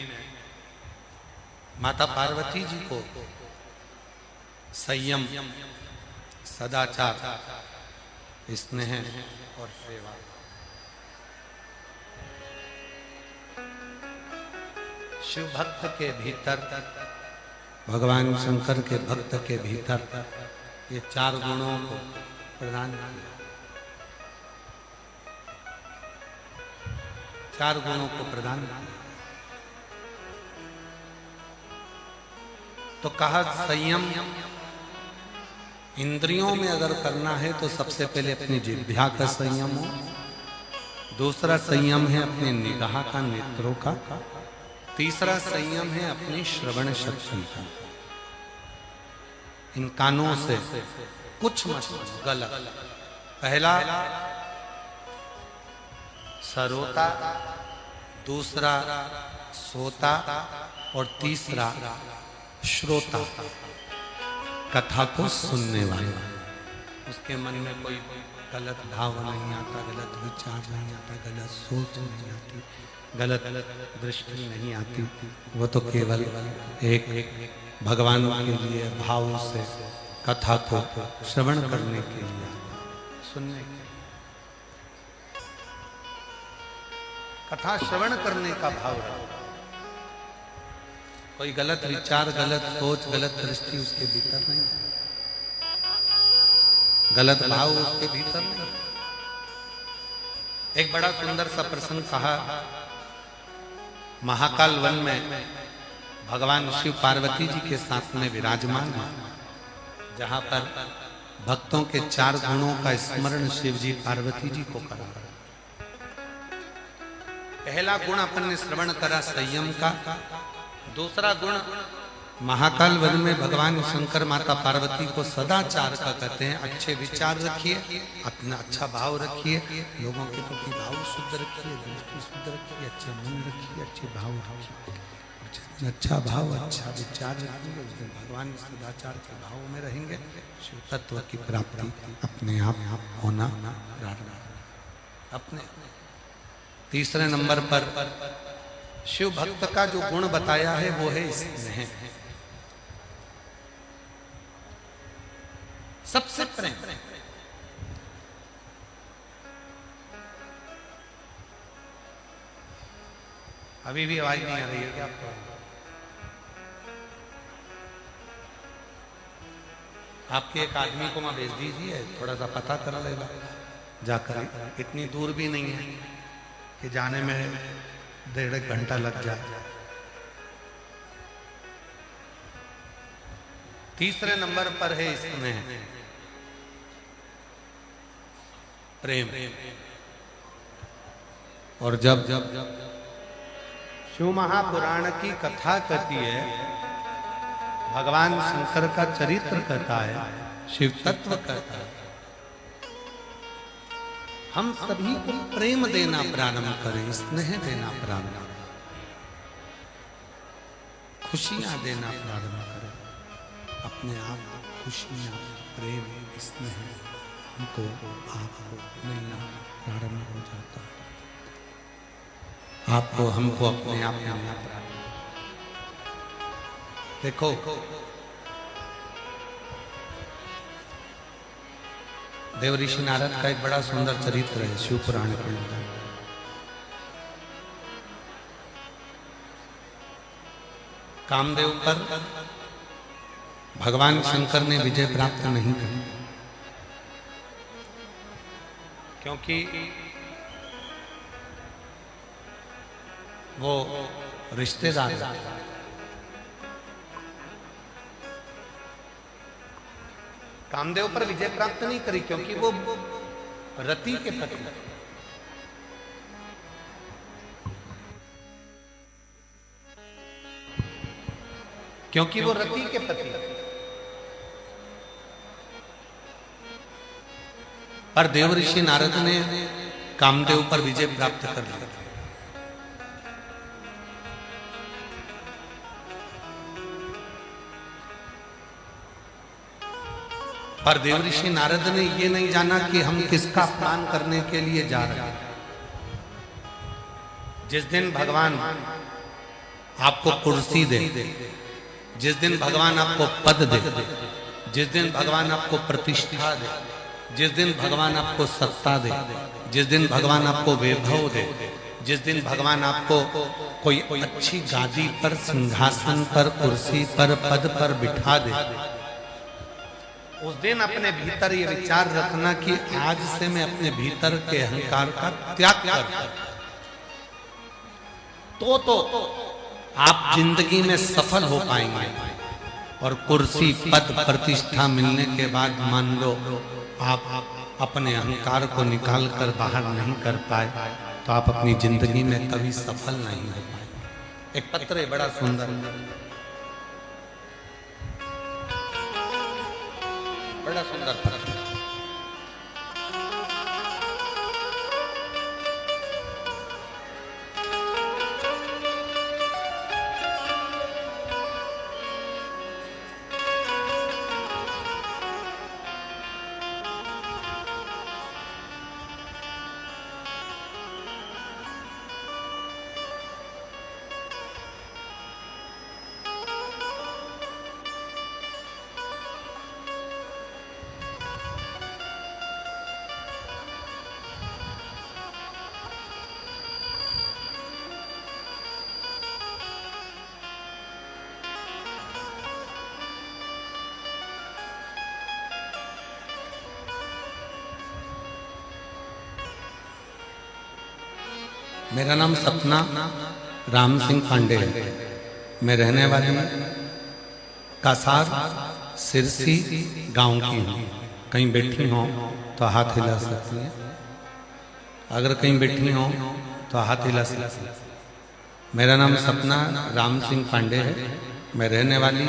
माता पार्वती जी को संयम, सदाचार, स्नेह और सेवा, शिव भक्त के भीतर, भगवान शंकर के भक्त के भीतर ये चार गुणों को प्रदान किया, चार गुणों को प्रदान किया। तो कहा संयम, इंद्रियों में अगर करना है तो सबसे पहले अपनी जिह्वा का संयम हो, दूसरा संयम है अपने निगाह का, नेत्रों का, तीसरा संयम है अपनी श्रवण शक्ति का। इन कानों से कुछ मत गलत। पहला सरोता, दूसरा सोता और तीसरा श्रोता, कथा को सुनने वाला। उसके मन में कोई गलत भाव नहीं आता, गलत विचार नहीं आता, गलत सोच नहीं आती, गलत दृष्टि नहीं आती। वो तो केवल एक भगवान के लिए भाव से कथा को श्रवण करने के लिए, सुनने के। कथा श्रवण करने का भाव रखो। कोई गलत विचार, गलत सोच, गलत दृष्टि उसके भीतर नहीं, गलत भाव उसके भीतर नहीं। एक बड़ा सुंदर सा प्रसंग कहा, महाकाल वन में भगवान शिव पार्वती जी के साथ में विराजमान है, जहां पर भक्तों के 4 गुणों का स्मरण शिव जी पार्वती जी को करा। पहला गुण अपन ने श्रवण करा संयम का। दूसरा गुण महाकाल वन में भगवान शंकर माता पार्वती को सदाचार का कहते हैं। अच्छे विचार रखिए, अपना अच्छा भाव रखिए, लोगों के प्रति भाव शुद्ध रखिए, दृष्टि शुद्ध रखिए, अच्छे मन रखिए, अच्छे भाव रखिए। अच्छा भाव, अच्छा विचार रखेंगे, उस दिन भगवान सदाचार के भाव में रहेंगे, शिव तत्व की प्राप्ति अपने आप होना अपने। तीसरे नंबर पर शिव भक्त का जो गुण बताया है वो है स्नेह, सबसे प्रेम। अभी भी आवाज नहीं आ रही है क्या आपको? आपके एक आदमी को मैं भेज दीजिए, थोड़ा सा पता कर लेगा जाकर। इतनी दूर भी नहीं है कि जाने में 1.5 घंटा लग जाए। तीसरे नंबर पर है स्नेह, प्रेम। और जब शिव महापुराण की कथा कहती है, भगवान शंकर का चरित्र कहता है, शिव तत्व कहता है, हम सभी को प्रेम देना प्रारंभ करें, स्नेह देना प्रारंभ करें, खुशियां देना प्रारंभ करें। अपने आप को खुशियां, प्रेम, स्नेह हमको आपको मिलना प्रारंभ हो जाता है। आपको हमको अपने आप मिलना प्रारंभ। देखो देव ऋषि नारद का एक बड़ा सुंदर चरित्र है शिव पुराण के अंदर। कामदेव पर भगवान शंकर ने विजय प्राप्त नहीं की, क्योंकि वो रिश्तेदार कामदेव पर विजय प्राप्त नहीं करी, क्योंकि वो रति के पति, क्योंकि वो रति के पति। पर देव ऋषि नारद ने कामदेव पर विजय प्राप्त कर लिया। पर देव ऋषि नारद ने ये नहीं जाना कि हम किसका अपमान करने के लिए जा रहे हैं। जिस दिन भगवान आपको कुर्सी दे, जिस दिन भगवान आपको पद दे, जिस दिन भगवान आपको प्रतिष्ठा दे, जिस दिन भगवान आपको सत्ता दे, जिस दिन भगवान आपको वैभव दे, जिस दिन भगवान आपको कोई अच्छी गादी पर, सिंहासन पर, कुर्सी पर, पद पर बिठा दे, उस दिन अपने भीतर ये विचार रखना कि आज से मैं अपने भीतर के अहंकार का त्याग करता हूं, तो आप जिंदगी में सफल हो पाएंगे। और कुर्सी, पद, प्रतिष्ठा मिलने के बाद मान लो आप अपने अहंकार को निकाल कर बाहर नहीं कर पाए, तो आप अपनी जिंदगी में कभी सफल नहीं हो पाए। एक पत्र है बड़ा सुंदर, बड़ा सुंदर पत्र। मेरा नाम सपना राम सिंह पांडे है। मैं रहने वाली कासार सिरसी गांव की हूँ। कहीं बैठी हो तो हाथ हिला सकती हैं, अगर कहीं बैठी हो तो हाथ हिला सकती हैं। मेरा नाम सपना राम सिंह पांडे है। मैं रहने वाली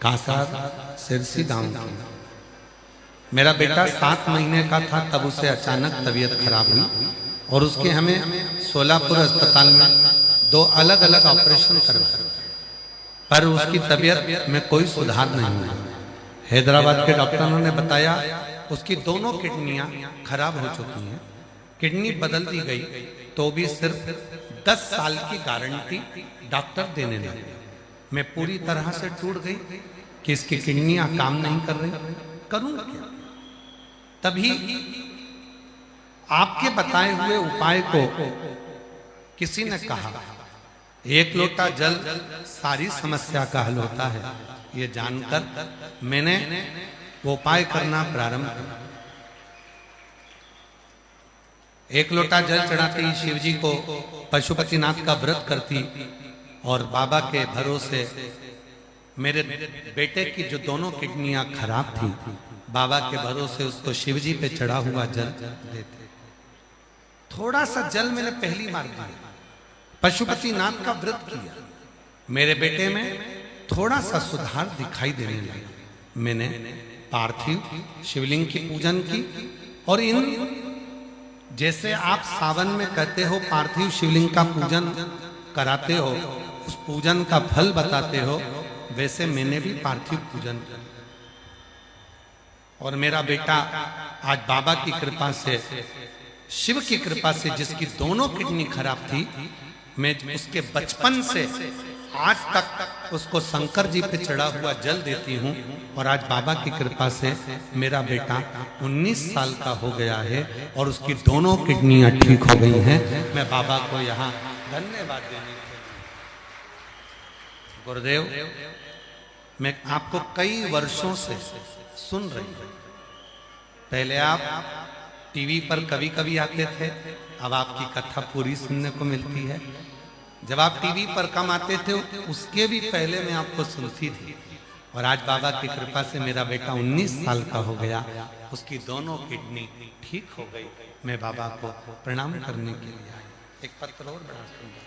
कासार सिरसी गांव की हूँ। मेरा बेटा 7 महीने का था तब उसे अचानक तबीयत खराब हुई और उसके हमें सोलापुर अस्पताल में 2 अलग अलग ऑपरेशन करवाए, पर उसकी तबीयत में कोई सुधार नहीं हुआ। हैदराबाद के डॉक्टरों ने बताया उसकी दोनों किडनियां खराब हो चुकी हैं, किडनी बदल दी गई, तो भी सिर्फ 10 साल की गारंटी डॉक्टर देने लगे। मैं पूरी तरह से टूट गई कि इसकी किडनियां काम नहीं कर रही, करूंगा क्या? तभी आपके बताए हुए उपाय को किसी ने कहा, 1 लोटा जल सारी समस्या का हल होता है। ये जानकर मैंने वो उपाय करना प्रारंभ किया। 1 लोटा जल चढ़ाते ही शिव जी को पशुपतिनाथ का व्रत करती और बाबा के भरोसे मेरे बेटे की जो दोनों किडनियां खराब थी, बाबा के भरोसे उसको शिव जी पे चढ़ा हुआ जल देते। थोड़ा सा जल मैंने पहली बार दिया, पशुपतिनाथ का व्रत किया, मेरे बेटे में थोड़ा सा सुधार दिखाई देने लगा। मैंने पार्थिव शिवलिंग की पूजन की और इन जैसे आप सावन में कहते हो पार्थिव शिवलिंग का पूजन कराते हो, उस पूजन का फल बताते हो, वैसे मैंने भी पार्थिव पूजन किया। और मेरा बेटा आज बाबा की कृपा से, शिव की कृपा से, जिसकी दोनों किडनी खराब थी, मैं उसके बचपन से आज तक उसको शंकर जी पे चढ़ा हुआ जल देती हूँ। और आज बाबा की कृपा से मेरा बेटा 19 साल का हो गया है और उसकी दोनों किडनियां ठीक हो गई हैं। मैं बाबा को यहाँ धन्यवाद देने के लिए, गुरुदेव, मैं आपको कई वर्षों से सुन रही हूँ। पहले आप टीवी पर कभी कभी आते थे, अब आपकी कथा पूरी सुनने को मिलती है। जब आप टीवी पर कम आते थे उसके भी पहले मैं आपको सुनती थी। और आज बाबा की कृपा से मेरा बेटा 19 साल का हो गया, उसकी दोनों किडनी ठीक हो गई। मैं बाबा को प्रणाम करने के लिए आया। एक पत्र और बड़ा सुंदर।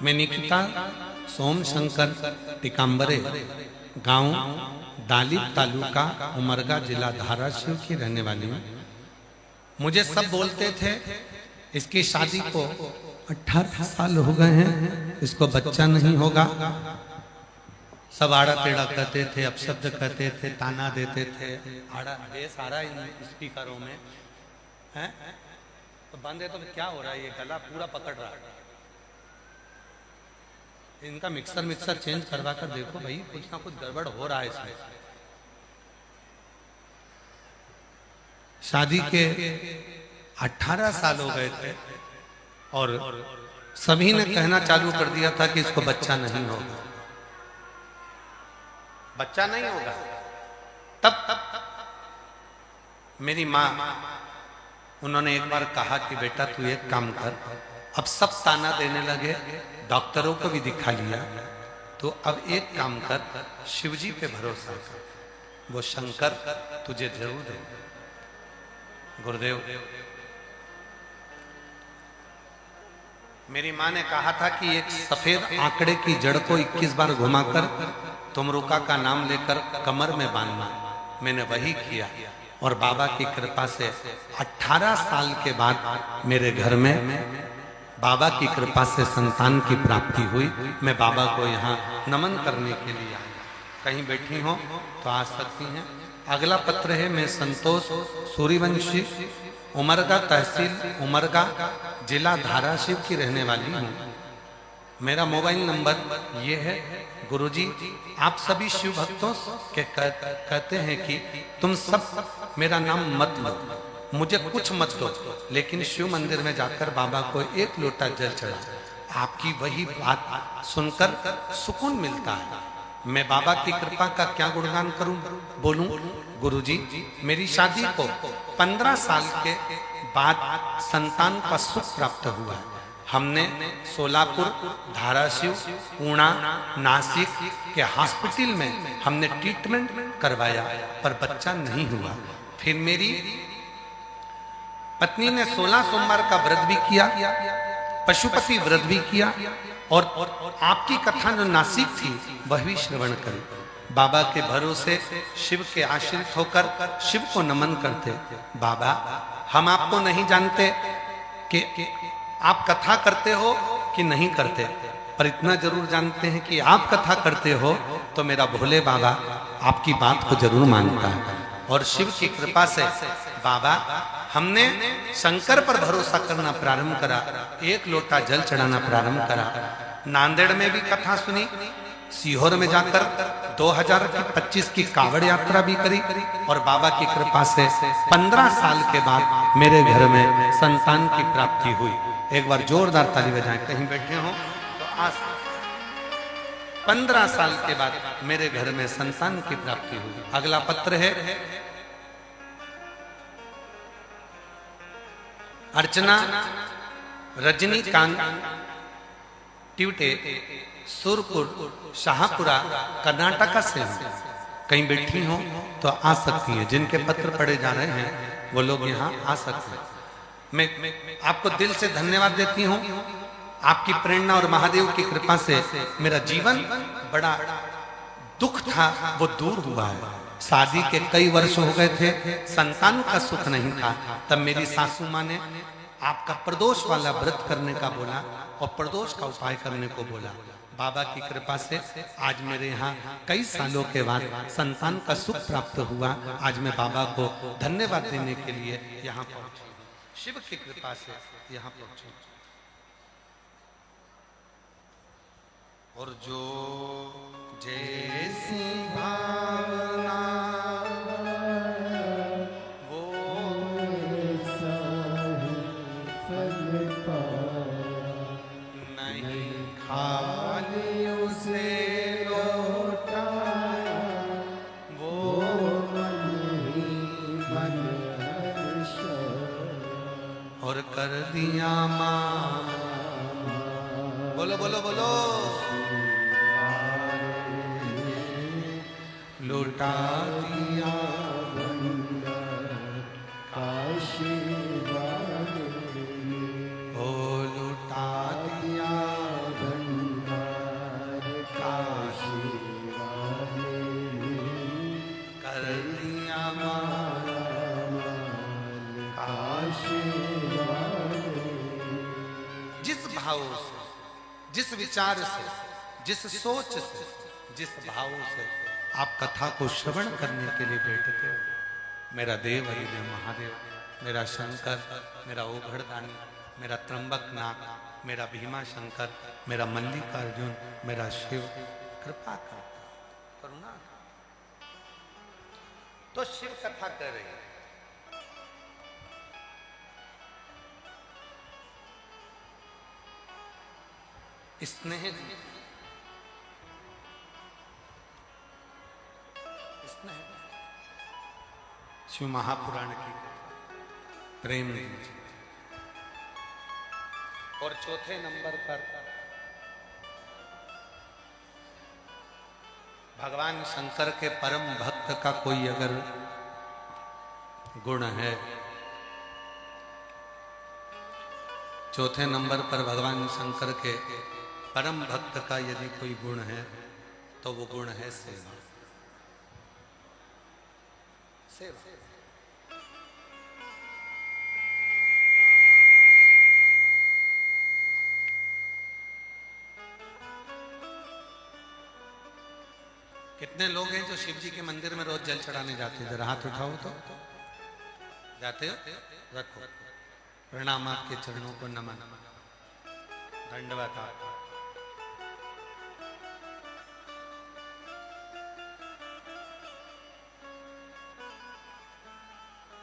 मैं निकिता सोम शंकर टिकाम्बरे, गांव दालिब, तालुका उमरगा, जिला धाराशिव की रहने वाली हूँ। मुझे सब बोलते थे इसकी शादी को 18 साल हो गए हैं, इसको बच्चा नहीं होगा। सब आड़ा टेढ़ा कहते थे, अपशब्द कहते थे, ताना देते थे। आड़ा बेस आ रहा है इन स्पीकरों में है तो बंद है, तो क्या हो रहा है? ये गला पूरा पकड़ रहा है। इनका मिक्सर चेंज करवा कर देखो भाई, कुछ ना कुछ गड़बड़ हो रहा है इसमें। शादी के 18 साल हो गए थे और सभी ने कहना चालू कर दिया था कि इसको बच्चा नहीं होगा, बच्चा नहीं होगा। तब मेरी माँ, उन्होंने एक बार कहा कि बेटा तू एक काम कर, अब सब ताना देने लगे, डॉक्टरों को भी दिखा लिया, तो अब एक काम कर, शिवजी पे भरोसा कर, वो शंकर तुझे जरूर दे। गुरुदेव, मेरी माँ ने कहा था कि एक सफेद आंकड़े की जड़ को 21 बार घुमाकर तुमरुका का नाम लेकर कमर में बांधना। मैंने वही किया और बाबा की कृपा से 18 साल के बाद मेरे घर में बाबा की कृपा से संतान की प्राप्ति हुई। मैं बाबा को यहाँ नमन करने के लिए आया। कहीं बैठी हो तो आ सकती हैं। अगला पत्र है, मैं संतोष सूर्यवंशी, उमरगा तहसील उमरगा, जिला धाराशिव की रहने वाली हूँ। मेरा मोबाइल नंबर ये है। गुरुजी आप सभी शिव भक्तों के कहते हैं कि तुम सब मेरा नाम मत लो, मुझे कुछ मत दो, लेकिन शिव मंदिर में जाकर बाबा को एक लोटा जल चढ़ा। आपकी वही बात सुनकर सुकून मिलता है। मैं बाबा की कृपा का क्या गुणगान करूं, बोलूं? गुरुजी मेरी शादी को 15 साल के बाद संतान का सुख प्राप्त हुआ है। हमने सोलापुर, धाराशिव, पुणे, नासिक के हॉस्पिटल में हमने ट्रीटमेंट करवाया पर बच्चा नहीं हुआ। फिर मेरी पत्नी ने 16 सोमवार का व्रत भी किया, पशुपति व्रत भी किया और आपकी कथा जो नासिक थी वह भी श्रवण करी। बाबा के भरोसे शिव के आश्रित होकर शिव को नमन करते। बाबा हम आपको नहीं जानते कि आप कथा करते हो कि नहीं करते, पर इतना जरूर जानते हैं कि आप कथा करते हो तो मेरा भोले बाबा आपकी बात को जरूर मानता है। और शिव की कृपा से बाबा हमने शंकर पर भरोसा करना प्रारंभ करा, एक लोटा जल चढ़ाना प्रारंभ करा। नांदेड़ में भी कथा सुनी, सीहोर में जाकर 2025 की कावड़ यात्रा भी करी और बाबा की कृपा से 15 साल के बाद मेरे घर में संतान की प्राप्ति हुई। एक बार जोरदार ताली बजाएं, कहीं बैठे हो तो आज 15 साल के बाद मेरे घर में संतान की प्राप्ति हुई। अगला पत्र है अर्चना रजनीकांत ट्यूटे, सुरपुर, शाहपुरा, कर्नाटका से कहीं बैठी हो तो आ सकती हैं। जिनके पत्र पढ़े जा रहे हैं वो लोग यहाँ आ सकते हैं। मैं आपको दिल से धन्यवाद देती हूँ। आपकी प्रेरणा और महादेव की कृपा से मेरा जीवन बड़ा दुख था वो दूर हुआ है। शादी के कई वर्ष हो गए थे, संतान का सुख नहीं था। तब मेरी सासू माँ ने आपका प्रदोष वाला व्रत करने का बोला और प्रदोष का उपाय करने को बोला। बाबा की कृपा से आज मेरे यहाँ कई सालों के बाद संतान का सुख प्राप्त हुआ। आज मैं बाबा को धन्यवाद देने के लिए यहाँ पहुंची, शिव की कृपा से यहाँ पहुंची। और जो जैसी भावना वो नहीं, खाली उसे लौटाया वो मन हर्ष और कर दिया मां। बोलो बोलो बोलो, लौटा दिया काशी ओ लौटा दिया काशी कर दिया काशी। जिस भाव से, जिस विचार से, जिस सोच से, जिस भाव से आप कथा को श्रवण करने के लिए बैठते हो, मेरा देव हरिदेव महादेव, मेरा शंकर, मेरा ओघड़दानी, मेरा त्र्यंबकनाथ, मेरा भीमा शंकर, मेरा मल्लिकार्जुन, मेरा शिव कृपा करता, करुणा करता। तो शिव कथा कर रही है। स्नेह शिव महापुराण की प्रेम जी। और चौथे नंबर पर भगवान शंकर के परम भक्त का कोई अगर गुण है, चौथे नंबर पर भगवान शंकर के परम भक्त का यदि कोई गुण है तो वो गुण है सेवा। सेवा कितने लोग हैं जो शिव जी के मंदिर में रोज जल चढ़ाने जाते हैं? जरा हाथ उठाओ तो। जाते हो? रखो। प्रणाम, आपके चरणों को नमन, दंडवत आपका।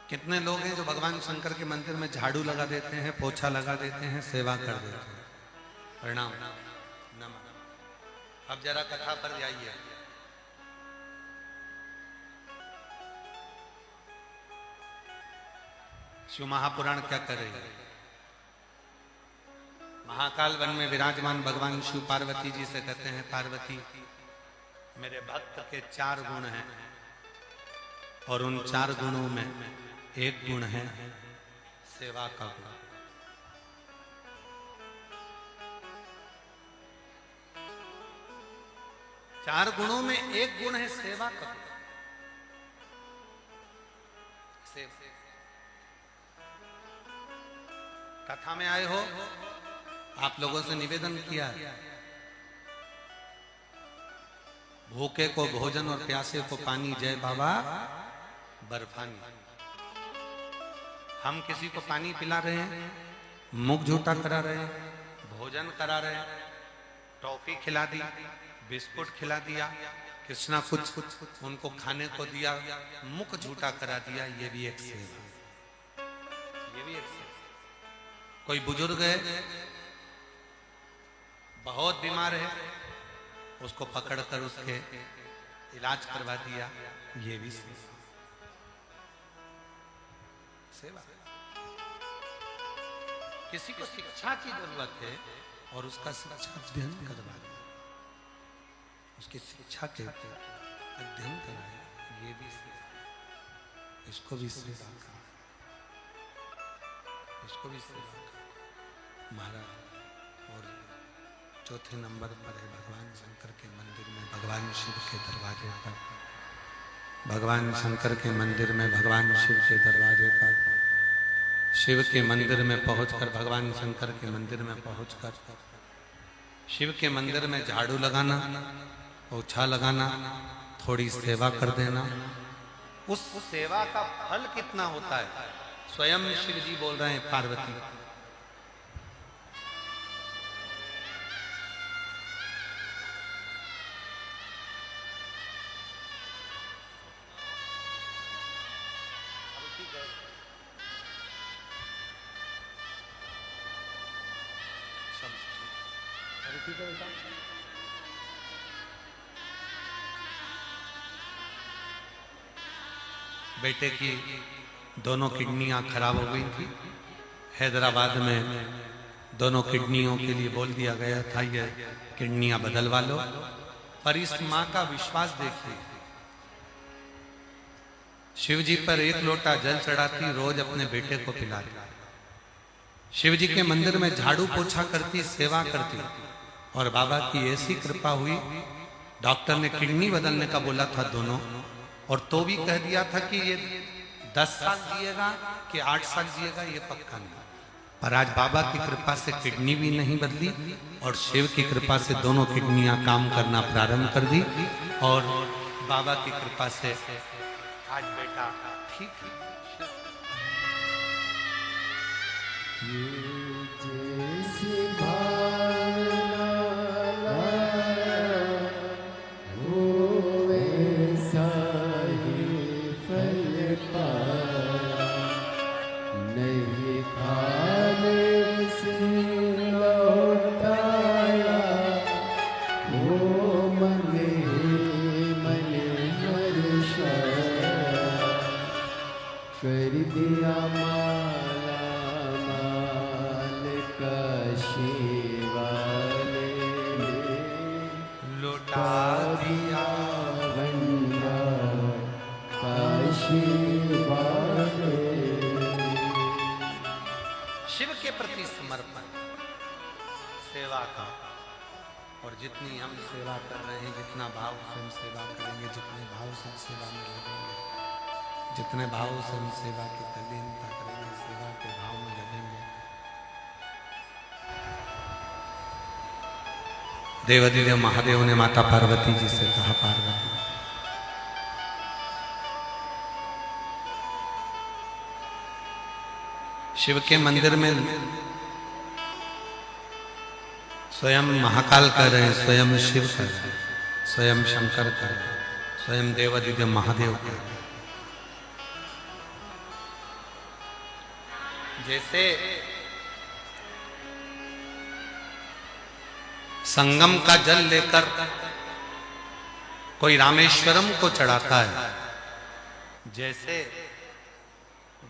कितने लोग हैं जो भगवान शंकर के मंदिर में झाड़ू लगा देते हैं, पोछा लगा देते हैं, सेवा कर देते हैं। प्रणाम नमः। अब जरा कथा पर जाइए। शिव महापुराण क्या कर रही है? महाकाल वन में विराजमान भगवान शिव पार्वती जी से कहते हैं, पार्वती मेरे भक्त के 4 गुण हैं और उन 4 गुणों में एक गुण है सेवा का गुण। चार गुणों में एक गुण है सेवा का गुण। कथा में आए हो, आप लोगों से निवेदन किया, भूखे को भोजन और प्यासे को पानी, जय बाबा बर्फानी। हम किसी को पानी पिला रहे हैं, मुख झूठा करा रहे हैं, भोजन करा रहे हैं, टॉफी खिला दी, बिस्कुट खिला दिया, कुछ ना कुछ उनको खाने को दिया, मुख झूठा करा दिया, ये भी एक सेवा, ये भी एक सेवा। कोई बुजुर्ग है, बहुत बीमार है, उसको पकड़कर उसके इलाज करवा दिया, ये भी सेवा। किसी को शिक्षा की जरूरत है और उसका शिक्षा अध्ययन करवा दिया, उसकी शिक्षा के अध्ययन कराया, ये भी सेवा। इसको भी सेवा का, इसको भी सेवा का। महाराज और चौथे नंबर पर है भगवान शंकर के मंदिर में भगवान शिव के दरवाजे पर, भगवान शंकर के मंदिर में भगवान शिव के दरवाजे पर, शिव के मंदिर में पहुंचकर, भगवान शंकर के मंदिर में पहुंचकर शिव के मंदिर में झाड़ू लगाना, पोछा लगाना, थोड़ी सेवा कर देना, उस सेवा का फल कितना होता है स्वयं शिव जी बोल रहे हैं, पार्वती बेटे की दोनों किडनियां खराब हो गई थी। हैदराबाद में दोनों किडनियों के लिए बोल दिया गया था, ये किडनियां बदलवा लो। पर इस मां का विश्वास देखिए, शिव जी पर 1 लोटा जल चढ़ाती, रोज अपने बेटे को पिलाती, शिव जी के मंदिर में झाड़ू पोछा करती, सेवा करती, और बाबा की ऐसी कृपा हुई, डॉक्टर ने किडनी बदलने का बोला था दोनों, और तो भी कह दिया था कि ये 10 साल जिएगा कि 8 साल जिएगा ये पक्का नहीं। पर आज बाबा की कृपा से किडनी भी नहीं बदली और शिव की कृपा से दोनों किडनियां काम करना प्रारंभ कर दी, और बाबा की कृपा से आज बेटा ठीक है। जैसी भावना हो वैसा ही फल पाया, नहीं खाने से लौटाया, वो मने मने हर्षाया, कर दिया माला माल का शिवाले, लौटा दिया वंदा का शिवाले। शिव के प्रति समर्पण सेवा का। और जितनी हम सेवा कर रहे हैं, जितना भाव से हम सेवा करेंगे, जितने भाव से हम सेवा में लगेंगे, जितने भाव से हम सेवा की तल्लीनता करेंगे, सेवा के भाव में लगेंगे, देवाधिदेव महादेव ने माता पार्वती जी से कहा, पार्वती शिव के मंदिर में स्वयं महाकाल कर रहे हैं, स्वयं शिव कर रहे हैं, स्वयं शंकर कर रहे हैं, स्वयं देवाधिदेव महादेव कर रहे हैं। जैसे संगम का जल लेकर कोई रामेश्वरम को चढ़ाता है, जैसे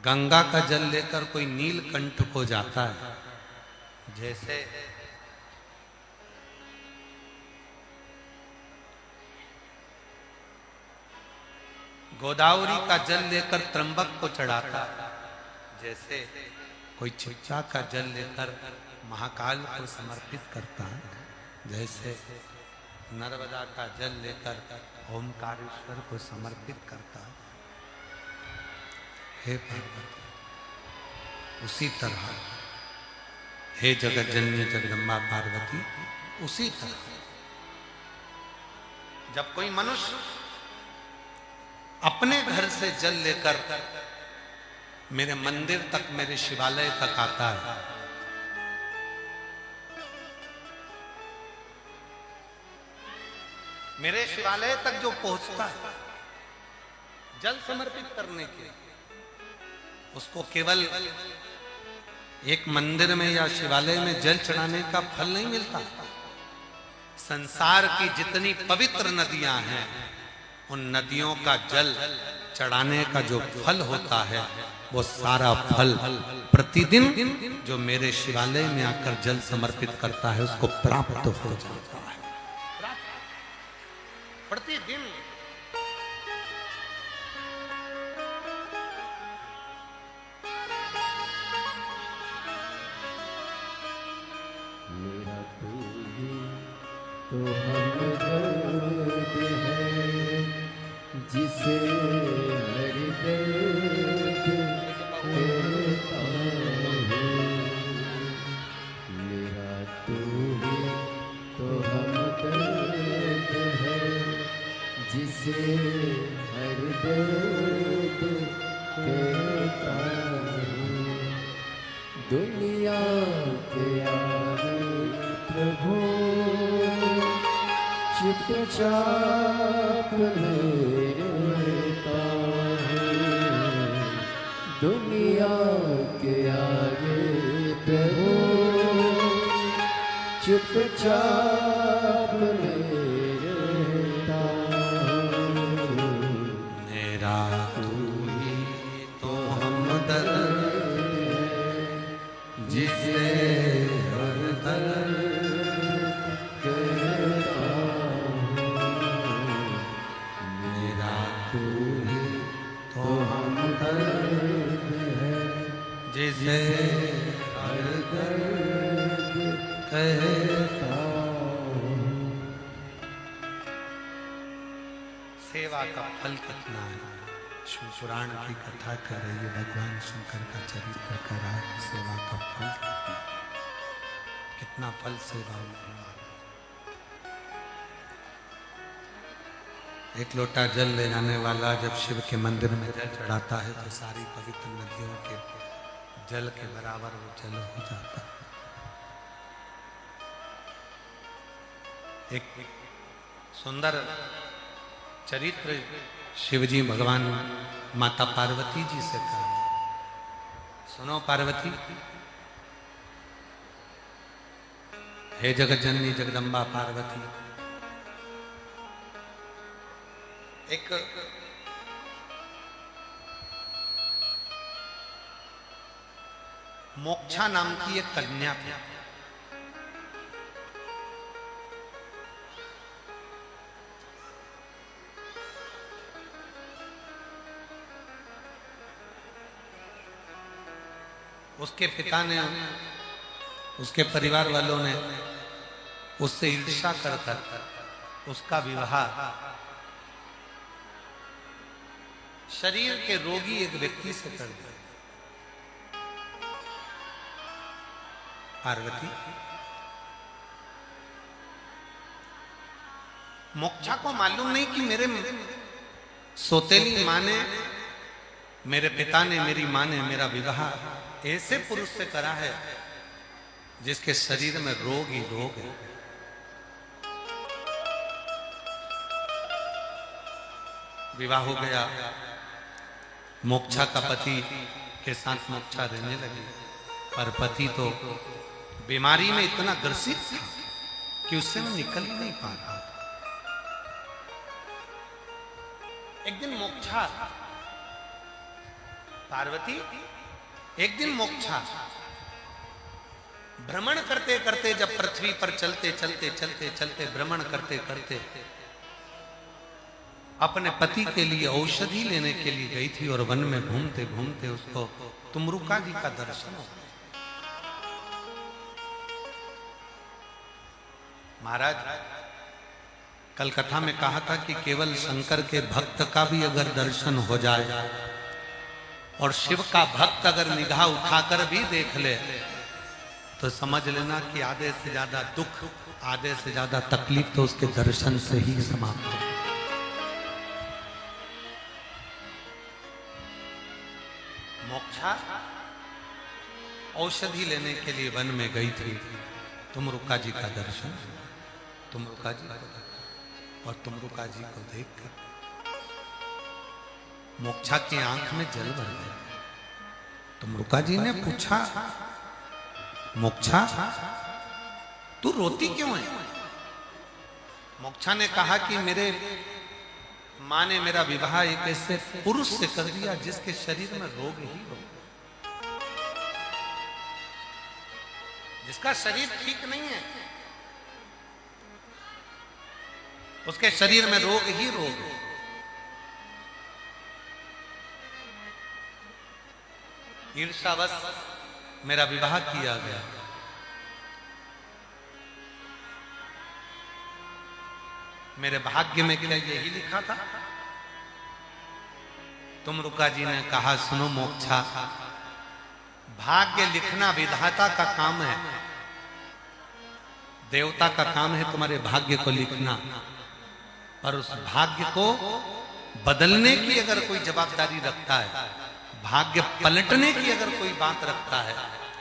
गंगा का जल लेकर कोई नीलकंठ को जाता है, जैसे गोदावरी का जल लेकर त्र्यंबक को चढ़ाता है, जैसे कोई छिप्पा का जल लेकर महाकाल को समर्पित करता है, जैसे नर्मदा का जल लेकर ओमकारेश्वर को समर्पित करता है। हे पार्वती, उसी तरह हे जगत जननी जगदम्बा पार्वती, उसी तरह जब कोई मनुष्य अपने घर से जल लेकर मेरे मंदिर तक, मेरे शिवालय तक आता है, मेरे शिवालय तक जो पहुंचता है जल समर्पित करने के, उसको केवल एक मंदिर में या शिवालय में जल चढ़ाने का फल नहीं मिलता। संसार की जितनी पवित्र नदियां हैं, उन नदियों का जल चढ़ाने का जो फल होता है, वो सारा फल प्रतिदिन जो मेरे शिवालय में आकर जल समर्पित करता है उसको प्राप्त हो जाता है। प्रतिदिन मेरा तू ही तो हमदर्द है, जिसे हर दर्द कहता हूँ। मेरा तू ही तो हमदर्द है, जिसे हर दर्द कहता हूँ। दुनिया के आगे प्रभु चुपचाप रहता हूँ। दुनिया के आगे प्रभु चुपचाप रहता हूँ। मेरा तू ही तो हमदर्द जिसे हर दर्द कहता मेरा तू ही तो हमदर्द है, जिसे हर दर्द कहता हूँ। सेवा का फल कितना है। शिव पुराण की कथा कर रही है, भगवान शंकर का चरित्र कर रहा है कि सेवा का फल कितना फल सेवा में। एक लोटा जल ले जाने वाला जब शिव के मंदिर में जल चढ़ाता है तो सारी पवित्र नदियों के जल के बराबर वो जल हो जाता है। एक सुंदर चरित्र शिवजी भगवान माता पार्वती जी से कहा, सुनो पार्वती, हे जगत जननी जगदम्बा पार्वती, एक मोक्षा नाम की एक कन्या थी। उसके पिता ने, उसके परिवार वालों ने उससे ईर्ष्या कर उसका विवाह शरीर के रोगी एक व्यक्ति से कर दिया। पार्वती मोक्षा को मालूम नहीं कि मेरे सौतेली माँ ने, मेरे पिता ने, मेरी माँ ने मेरा विवाह ऐसे पुरुष से करा है जिसके शरीर में रोग ही रोग है। विवाह हो गया, मोक्षा का पति के साथ मोक्षा रहने लगी। पर पति तो बीमारी में इतना ग्रसित था कि उससे वो निकल ही नहीं पा रहा था। एक दिन मोक्षा, पार्वती एक दिन मोक्षा भ्रमण करते करते, जब पृथ्वी पर चलते चलते चलते चलते भ्रमण करते करते अपने पति के लिए औषधि लेने के लिए गई थी और वन में घूमते घूमते उसको तुमरुका जी का दर्शन हो गया। महाराज, कल कथा में कहा था कि केवल शंकर के भक्त का भी अगर दर्शन हो जाए और शिव का भक्त अगर निगाह उठाकर भी देख ले तो समझ लेना कि आधे से ज्यादा दुख, आधे से ज्यादा तकलीफ तो उसके दर्शन से ही समाप्त हो। मोक्षा औषधि लेने के लिए वन में गई थी। तुमरुका जी का दर्शन, तुमरुका जी और तुमरुका जी को देखकर मोक्षा की आंख में जल भर गया। तुमरुका जी ने पूछा, मोक्षा तू रोती क्यों है? मोक्षा ने कहा कि मेरे मां ने मेरा विवाह एक ऐसे पुरुष से कर दिया जिसके शरीर में रोग ही रोग, जिसका शरीर ठीक नहीं है, उसके शरीर में रोग ही रोग। ईर्ष्यावश मेरा विवाह किया गया। मेरे भाग्य में क्या यही लिखा था? तुमरुका जी ने कहा, सुनो मोक्षा, भाग्य लिखना विधाता का काम है, देवता का काम है तुम्हारे भाग्य को लिखना, पर उस भाग्य को बदलने की अगर कोई जवाबदारी रखता है, भाग्य पलटने की अगर कोई बात रखता है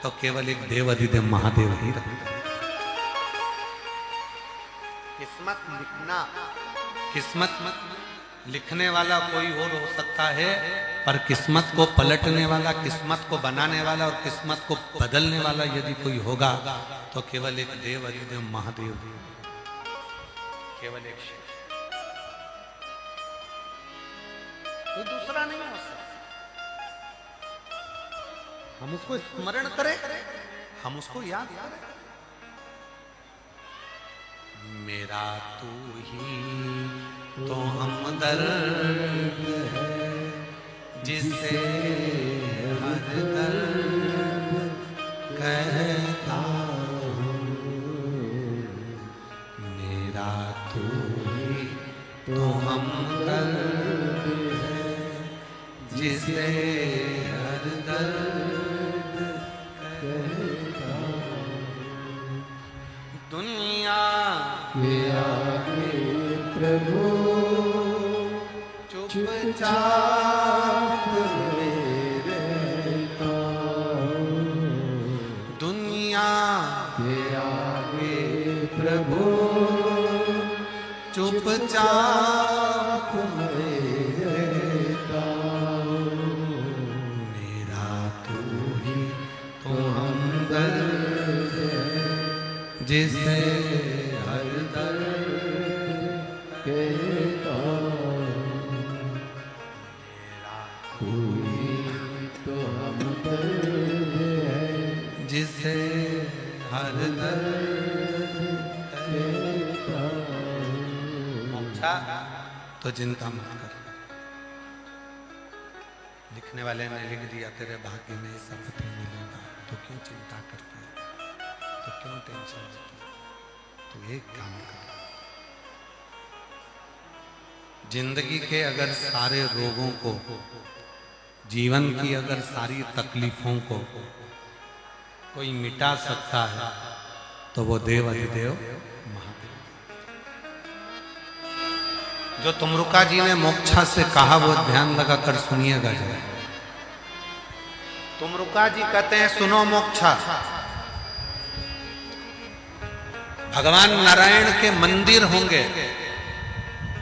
तो केवल एक देव अधिदेव महादेव ही रखता है। किस्मत लिखना, किस्मत लिखने वाला कोई और हो सकता है, पर किस्मत को पलटने वाला, किस्मत को बनाने वाला और किस्मत को बदलने वाला यदि कोई होगा तो केवल एक देव अधिदेव महादेव, केवल एक शिव, कोई दूसरा नहीं हो सकता। हम उसको स्मरण करें, हम उसको याद करें। मेरा तू ही तो हमदर्द है, जिसे हर दर्द कहता हूँ। मेरा तू ही तो हमदर्द है, जिसे हर दर्द कहता हूँ। दुनिया के आगे प्रभु चुपचाप रहता हूँ। दुनिया के आगे प्रभु चुपचाप रहता हूँ। मेरा तू ही तो हमदर्द है, जिसे हर दर्द कहता कोई तो हमदर्द है, जिसे हर दर्द कहता मोक्षा तो चिंता मत कर। लिखने वाले ने लिख दिया तेरे भाग्य में सब पति मिलेगा, तो क्यों चिंता करती है, तो क्यों टेंशन लेती है? तो एक काम कर, जिंदगी के अगर सारे रोगों को, जीवन की अगर सारी तकलीफों को कोई मिटा सकता है तो वो देव अधिदेव महादेव। जो तुमरुका जी ने मोक्षा से कहा वो ध्यान लगाकर सुनिएगा जरा। तुमरुका जी कहते हैं, सुनो मोक्षा, भगवान नारायण के मंदिर होंगे,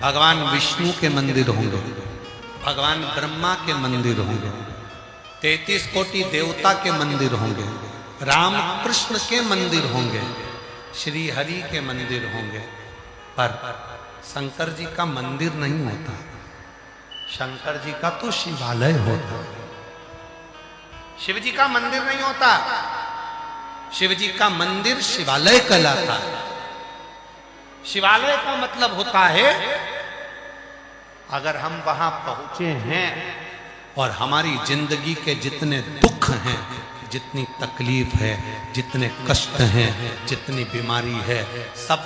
भगवान विष्णु के मंदिर होंगे, भगवान ब्रह्मा के मंदिर होंगे, 33 कोटि देवता के मंदिर होंगे, राम कृष्ण के मंदिर होंगे, श्री हरि के मंदिर होंगे, पर शंकर जी का मंदिर नहीं होता। शंकर जी का तो शिवालय होता है। शिव जी का मंदिर नहीं होता, शिव जी का मंदिर शिवालय कहलाता है। शिवालय का मतलब होता है अगर हम वहां पहुंचे हैं और हमारी जिंदगी के जितने दुख हैं, जितनी तकलीफ है, जितने कष्ट हैं, जितनी बीमारी है, सब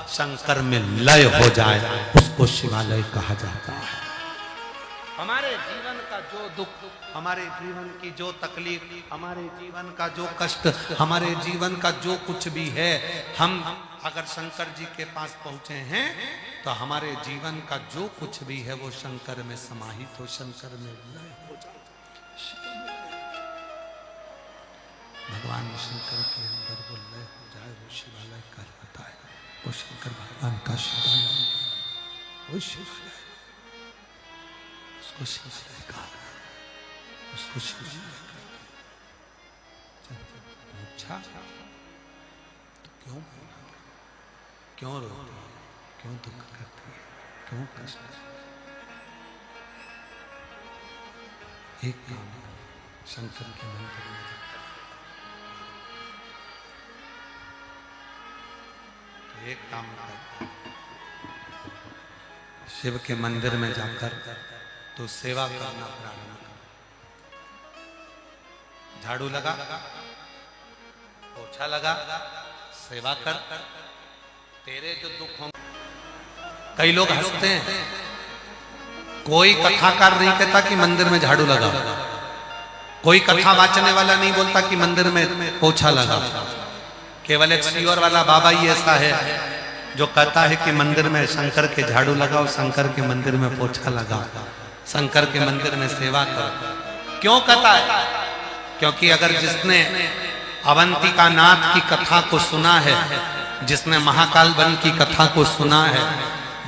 शंकर में लय हो जाए, उसको शिवालय कहा जाता है। हमारे जीवन का जो दुख, हमारे जीवन की जो तकलीफ, हमारे जीवन का जो कष्ट, हमारे जीवन का जो कुछ भी है, हम अगर शंकर जी के पास पहुंचे हैं तो हमारे जीवन का जो कुछ भी है वो शंकर में समाहित हो, शंकर में लय हो जाता। भगवान शंकर के अंदर वो लय हो जाए, वो शिवालय कहलाता है। वो शंकर भगवान का शिवालय, वो शिवालय, उसको शिवालय कहा, उसको शिवालय कहा। अच्छा तो क्यों रोती है, क्यों दुख करती है, क्यों कष्ट? एक काम शंकर के मंदिर में एक काम कर, शिव के मंदिर में जाकर तो सेवा करना प्रारंभ कर। झाड़ू लगा, पोछा लगा, सेवा कर, तेरे जो दुख होंगे। कई लोग हंसते हैं, कोई कथाकार नहीं कहता कि मंदिर में झाड़ू लगा, कोई कथा वाचने वाला नहीं बोलता कि मंदिर में पोछा लगा। केवल एक सीवर वाला बाबा ही ऐसा है जो कहता है कि मंदिर में शंकर के झाड़ू लगाओ, शंकर के मंदिर में पोछा लगाओ, शंकर के मंदिर में सेवा करो। क्यों कहता है? क्योंकि अगर जिसने अवंतिका नाथ की कथा को सुना है, जिसने महाकाल वन की कथा को सुना है,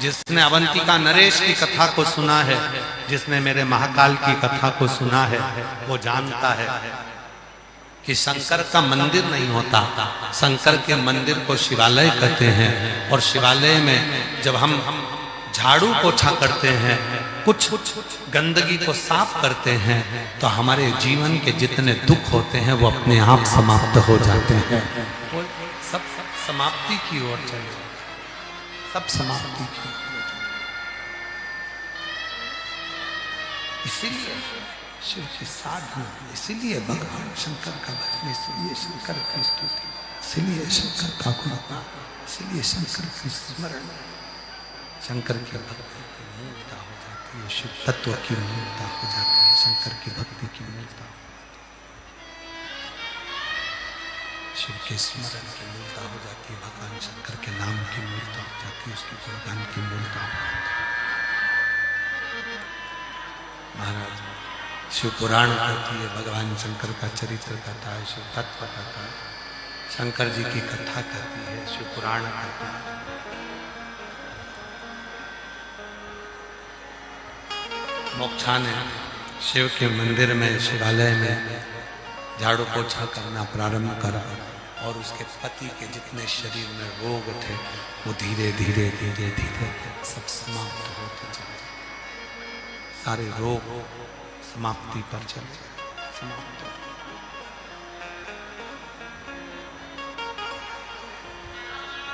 जिसने अवंतिका नरेश की कथा को सुना है, जिसने मेरे महाकाल की कथा को सुना है, वो जानता है कि शंकर का मंदिर नहीं होता, शंकर के मंदिर को शिवालय कहते हैं। और शिवालय में जब हम झाड़ू पोछा करते हैं, कुछ गंदगी को साफ करते हैं, तो हमारे जीवन के जितने दुख होते हैं वो अपने आप समाप्त हो जाते हैं। सब समाप्ति की ओर चले, सब समाप्ति की। इसीलिए शिव की साधना, इसीलिए भगवान शंकर का भजन, इसीलिए शंकर की स्तुति, इसीलिए शंकर का गुणगान, इसीलिए शंकर की स्मरण, शंकर की भक्ति की मूलता हो जाती है, शिव तत्व की मूलता हो जाती है, शंकर की भक्ति की मूलता हो जाती है, शिव के स्मरण की मूलता हो जाती है, भगवान शंकर के नाम की मूलता हो जाती है, उसकी गुणगान की मूलता हो जाती है। महाराज शिव पुराण कहती है, भगवान शंकर का चरित्र कहता है, शिव तत्व कहता है, शंकर जी की कथा कहती है, शिव पुराण कहती है। मोक्षा ने शिव के मंदिर में, शिवालय में झाड़ू पोछा करना प्रारंभ करा और उसके पति के जितने शरीर में रोग थे वो धीरे धीरे धीरे धीरे सब समाप्त होते चले, सारे रोग समाप्ति पर चले, समाप्त।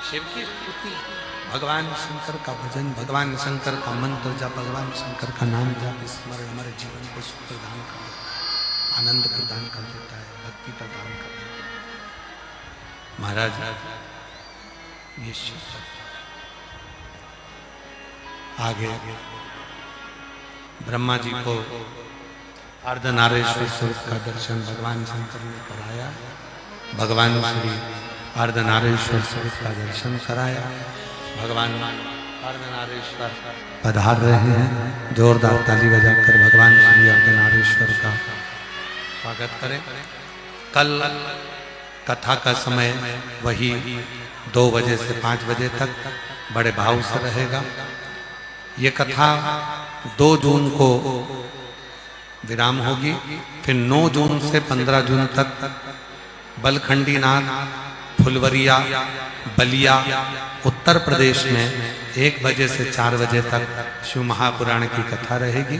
शिव की स्तुति, भगवान शंकर का भजन, भगवान शंकर का मंत्र जप, भगवान शंकर का नाम जप, स्मरण हमारे जीवन को सुख प्रदान कर देता है, आनंद प्रदान कर देता है, भक्ति प्रदान कर देता है। महाराज ये शिव आगे ब्रह्मा जी को अर्धनारेश्वर स्वरूप का दर्शन भगवान शंकर ने कराया, भगवान श्री अर्धनारेश्वर स्वरूप का दर्शन कराया, भगवान अर्धनारेश्वर पधार रहे हैं। जोरदार ताली बजाकर भगवान श्री अर्धनारेश्वर का स्वागत करें। कल कथा का समय वही 2 बजे से 5 बजे तक बड़े भाव से रहेगा। ये कथा 2 जून को विराम होगी। फिर 9 जून से 15 जून तक बलखंडी नाथ, फुलवरिया, बलिया, उत्तर प्रदेश में 1 बजे से 4 बजे तक शिव महापुराण की कथा रहेगी।